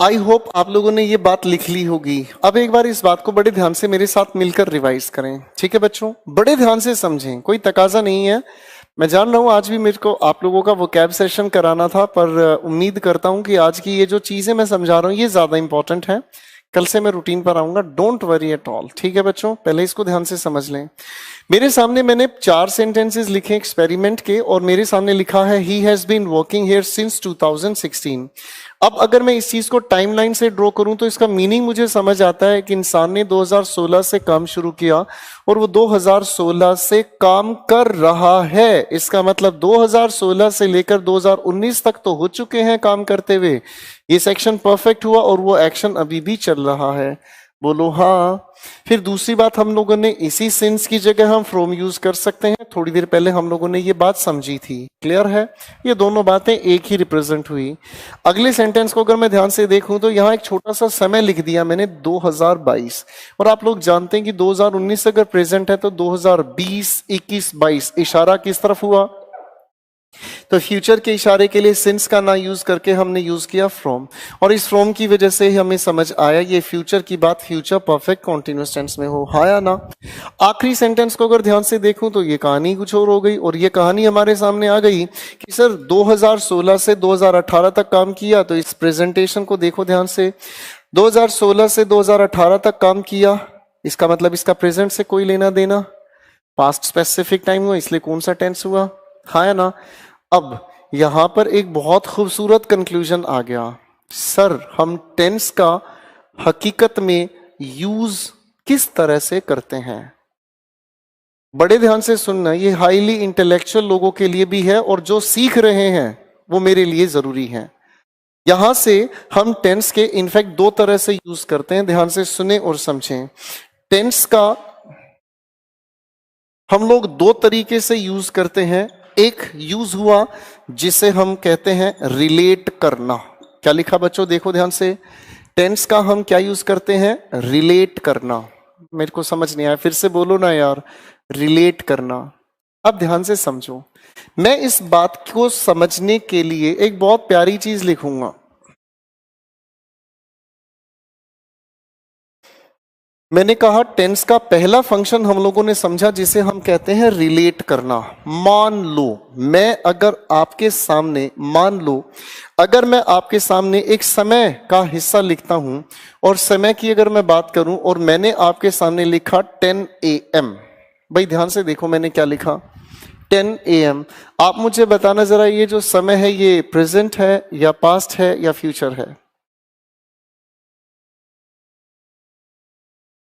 आई होप आप लोगों ने ये बात लिख ली होगी। अब एक बार इस बात को बड़े ध्यान से मेरे साथ मिलकर रिवाइज करें, ठीक है बच्चों? बड़े ध्यान से समझें, कोई तकाजा नहीं है। मैं जान रहा हूं आज भी मेरे को आप लोगों का वोकैब सेशन कराना था, पर उम्मीद करता हूं कि आज की ये जो चीजें मैं समझा रहा हूं ये ज्यादा इंपॉर्टेंट है। कल से मैं रूटीन पर आऊंगा, डोंट वरी एट ऑल, ठीक है बच्चों? पहले इसको ध्यान से समझ लें। मेरे सामने मैंने 4 सेंटेंसेस लिखे एक्सपेरिमेंट के, और मेरे सामने लिखा है he has been working here since 2016। अब अगर मैं इस चीज को टाइमलाइन से ड्रॉ करूं तो इसका मीनिंग मुझे समझ आता है कि इंसान ने 2016 से काम शुरू किया और वो 2016 से काम कर रहा है। इसका मतलब 2016 से लेकर 2019 तक तो हो चुके हैं काम करते हुए। ये सेक्शन परफेक्ट हुआ और वो एक्शन अभी भी चल रहा है। बोलो हाँ। फिर दूसरी बात, हम लोगों ने इसी सिंस की जगह हम फ्रॉम यूज कर सकते हैं। थोड़ी देर पहले हम लोगों ने ये बात समझी थी, क्लियर है? ये दोनों बातें एक ही रिप्रेजेंट हुई। अगले सेंटेंस को अगर मैं ध्यान से देखूं तो यहां एक छोटा सा समय लिख दिया मैंने 2022, और आप लोग जानते हैं कि 2019 अगर प्रेजेंट है तो 2020, 21, 22 इशारा किस तरफ हुआ? तो फ्यूचर के इशारे के लिए सिंस का ना यूज करके हमने यूज किया फ्रॉम, और इस फ्रॉम की वजह से हमें समझ आया ये फ्यूचर की बात फ्यूचर परफेक्ट कॉन्टिन्यूअस टेंस में हो। हाँ या ना? आखिरी सेंटेंस को अगर ध्यान से देखूं तो ये कहानी कुछ और हो गई, और ये कहानी हमारे सामने आ गई कि सर 2016 से 2018 तक काम किया। तो इस प्रेजेंटेशन को देखो ध्यान से, 2016 से 2018 तक काम किया, इसका मतलब इसका प्रेजेंट से कोई लेना देना, पास्ट स्पेसिफिक टाइम हुआ, इसलिए कौन सा टेंस हुआ? हाँ या ना? अब यहां पर एक बहुत खूबसूरत कंक्लूजन आ गया, सर हम टेंस का हकीकत में यूज किस तरह से करते हैं? बड़े ध्यान से सुनना, ये हाईली इंटेलेक्चुअल लोगों के लिए भी है और जो सीख रहे हैं वो मेरे लिए जरूरी है। यहां से हम टेंस के इनफैक्ट 2 तरह से यूज करते हैं, ध्यान से सुने और समझें। टेंस का हम लोग 2 तरीके से यूज करते हैं। एक यूज हुआ जिसे हम कहते हैं रिलेट करना। क्या लिखा बच्चों? देखो ध्यान से, टेंस का हम क्या यूज करते हैं? रिलेट करना। मेरे को समझ नहीं आया, फिर से बोलो ना यार, रिलेट करना। अब ध्यान से समझो, मैं इस बात को समझने के लिए एक बहुत प्यारी चीज लिखूंगा। मैंने कहा टेंस का पहला फंक्शन हम लोगों ने समझा जिसे हम कहते हैं रिलेट करना। मान लो मैं अगर आपके सामने, मान लो अगर मैं आपके सामने एक समय का हिस्सा लिखता हूं, और समय की अगर मैं बात करूं और मैंने आपके सामने लिखा 10 AM। भाई ध्यान से देखो मैंने क्या लिखा, 10 AM। आप मुझे बताना जरा, ये जो समय है ये प्रेजेंट है या पास्ट है या फ्यूचर है?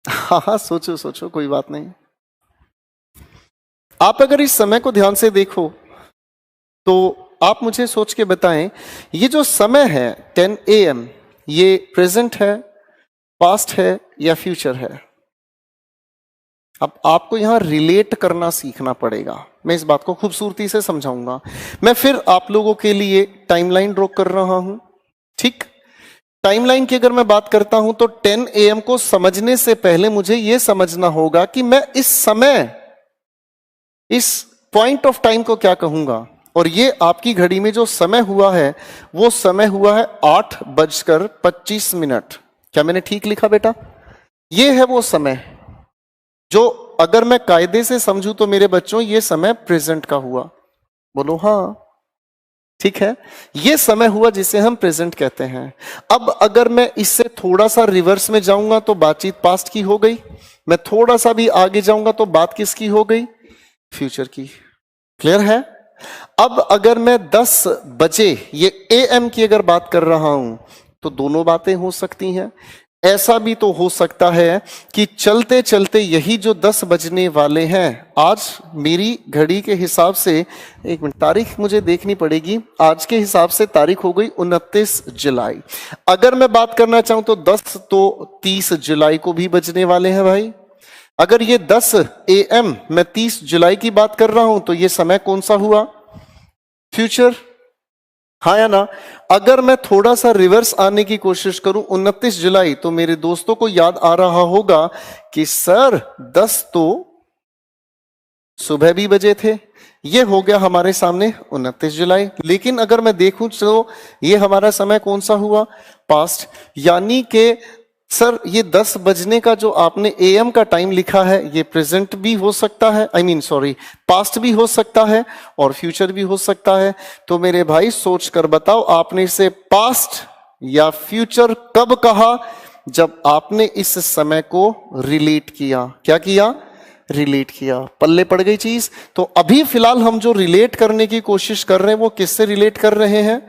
हाँ हाँ, सोचो सोचो, कोई बात नहीं। आप अगर इस समय को ध्यान से देखो तो आप मुझे सोच के बताएं, ये जो समय है 10 AM, ये प्रेजेंट है, पास्ट है या फ्यूचर है? अब आपको यहां रिलेट करना सीखना पड़ेगा। मैं इस बात को खूबसूरती से समझाऊंगा। मैं फिर आप लोगों के लिए टाइमलाइन ड्रॉ कर रहा हूं, ठीक? टाइमलाइन की अगर मैं बात करता हूं तो 10 AM को समझने से पहले मुझे यह समझना होगा कि मैं इस समय, इस पॉइंट ऑफ टाइम को क्या कहूंगा। और ये आपकी घड़ी में जो समय हुआ है वो समय हुआ है 8:25। क्या मैंने ठीक लिखा बेटा? ये है वो समय जो अगर मैं कायदे से समझूं तो मेरे बच्चों ये समय प्रेजेंट का हुआ। बोलो हाँ, ठीक है? ये समय हुआ जिसे हम प्रेजेंट कहते हैं। अब अगर मैं इससे थोड़ा सा रिवर्स में जाऊंगा तो बातचीत पास्ट की हो गई, मैं थोड़ा सा भी आगे जाऊंगा तो बात किसकी हो गई? फ्यूचर की। क्लियर है? अब अगर मैं 10 बजे ये AM की अगर बात कर रहा हूं तो दोनों बातें हो सकती हैं। ऐसा भी तो हो सकता है कि चलते चलते यही जो 10 बजने वाले हैं, आज मेरी घड़ी के हिसाब से, एक मिनट तारीख मुझे देखनी पड़ेगी, आज के हिसाब से तारीख हो गई 29 जुलाई। अगर मैं बात करना चाहूं तो 10 तो 30 जुलाई को भी बजने वाले हैं भाई। अगर ये 10 AM मैं 30 जुलाई की बात कर रहा हूं तो ये समय कौन सा हुआ? फ्यूचर। हाँ या ना? अगर मैं थोड़ा सा रिवर्स आने की कोशिश करूं 29 जुलाई, तो मेरे दोस्तों को याद आ रहा होगा कि सर 10 तो सुबह भी बजे थे, ये हो गया हमारे सामने 29 जुलाई। लेकिन अगर मैं देखूं तो ये हमारा समय कौन सा हुआ, पास्ट, यानी कि सर ये 10 बजने का जो आपने एएम का टाइम लिखा है ये प्रेजेंट भी हो सकता है, पास्ट भी हो सकता है और फ्यूचर भी हो सकता है। तो मेरे भाई सोच कर बताओ, आपने इसे पास्ट या फ्यूचर कब कहा, जब आपने इस समय को रिलेट किया। क्या किया, रिलेट किया, पल्ले पड़ गई चीज। तो अभी फिलहाल हम जो रिलेट करने की कोशिश कर रहे हैं वो किससे रिलेट कर रहे हैं,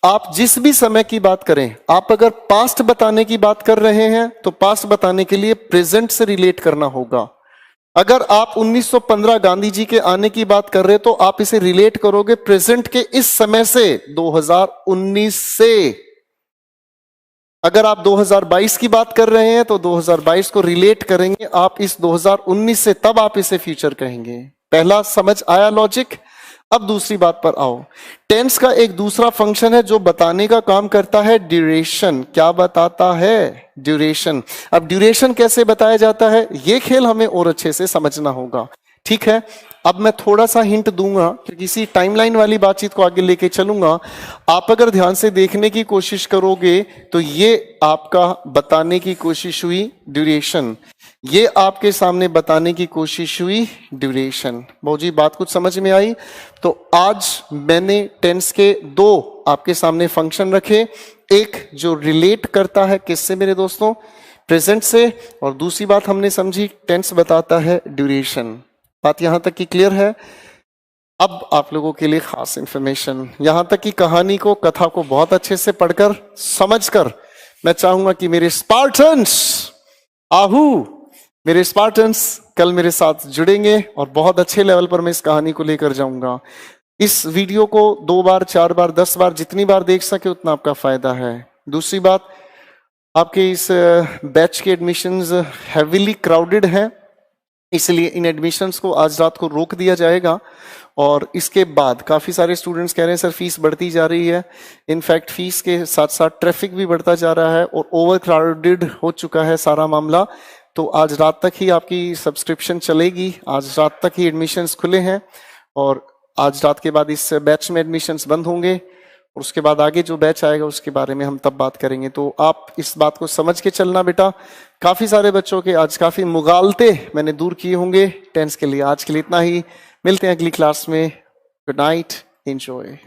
आप जिस भी समय की बात करें, आप अगर पास्ट बताने की बात कर रहे हैं तो पास्ट बताने के लिए प्रेजेंट से रिलेट करना होगा। अगर आप 1915 गांधी जी के आने की बात कर रहे हैं तो आप इसे रिलेट करोगे प्रेजेंट के इस समय से, 2019 से। अगर आप 2022 की बात कर रहे हैं तो 2022 को रिलेट करेंगे आप इस 2019 से, तब आप इसे फ्यूचर कहेंगे। पहला समझ आया लॉजिक। अब दूसरी बात पर आओ। टेंस का एक दूसरा फंक्शन है जो बताने का काम करता है, ड्यूरेशन। क्या बताता है, ड्यूरेशन। अब ड्यूरेशन कैसे बताया जाता है, ये खेल हमें और अच्छे से समझना होगा। ठीक है, अब मैं थोड़ा सा हिंट दूंगा क्योंकि इसी टाइमलाइन वाली बातचीत को आगे लेके चलूंगा। आप अगर ध्यान से देखने की कोशिश करोगे तो ये आपका बताने की कोशिश हुई ड्यूरेशन, ये आपके सामने बताने की कोशिश हुई ड्यूरेशन। भौजी बात कुछ समझ में आई? तो आज मैंने टेंस के दो आपके सामने फंक्शन रखे, एक जो रिलेट करता है किससे मेरे दोस्तों, प्रेजेंट से, और दूसरी बात हमने समझी टेंस बताता है ड्यूरेशन। बात यहां तक की क्लियर है? अब आप लोगों के लिए खास इंफॉर्मेशन, यहां तक की कहानी को, कथा को बहुत अच्छे से पढ़कर समझकर मैं चाहूंगा कि मेरे स्पार्टन्स, मेरे स्पार्टन्स कल मेरे साथ जुड़ेंगे और बहुत अच्छे लेवल पर मैं इस कहानी को लेकर जाऊंगा। इस वीडियो को 2 बार 4 बार 10 बार जितनी बार देख सके उतना आपका फायदा है। दूसरी बात, आपके इस बैच के एडमिशंस हैवीली क्राउडेड हैं, इसलिए इन एडमिशंस को आज रात को रोक दिया जाएगा। और इसके बाद काफ़ी सारे स्टूडेंट्स कह रहे हैं सर फीस बढ़ती जा रही है। इनफैक्ट फीस के साथ साथ ट्रैफिक भी बढ़ता जा रहा है और ओवर क्राउडेड हो चुका है सारा मामला। तो आज रात तक ही आपकी सब्सक्रिप्शन चलेगी, आज रात तक ही एडमिशंस खुले हैं और आज रात के बाद इस बैच में एडमिशंस बंद होंगे और उसके बाद आगे जो बैच आएगा उसके बारे में हम तब बात करेंगे। तो आप इस बात को समझ के चलना बेटा। काफ़ी सारे बच्चों के आज काफ़ी मुगालते मैंने दूर किए होंगे टेंस के लिए। आज के लिए इतना ही, मिलते हैं अगली क्लास में। Good night, enjoy.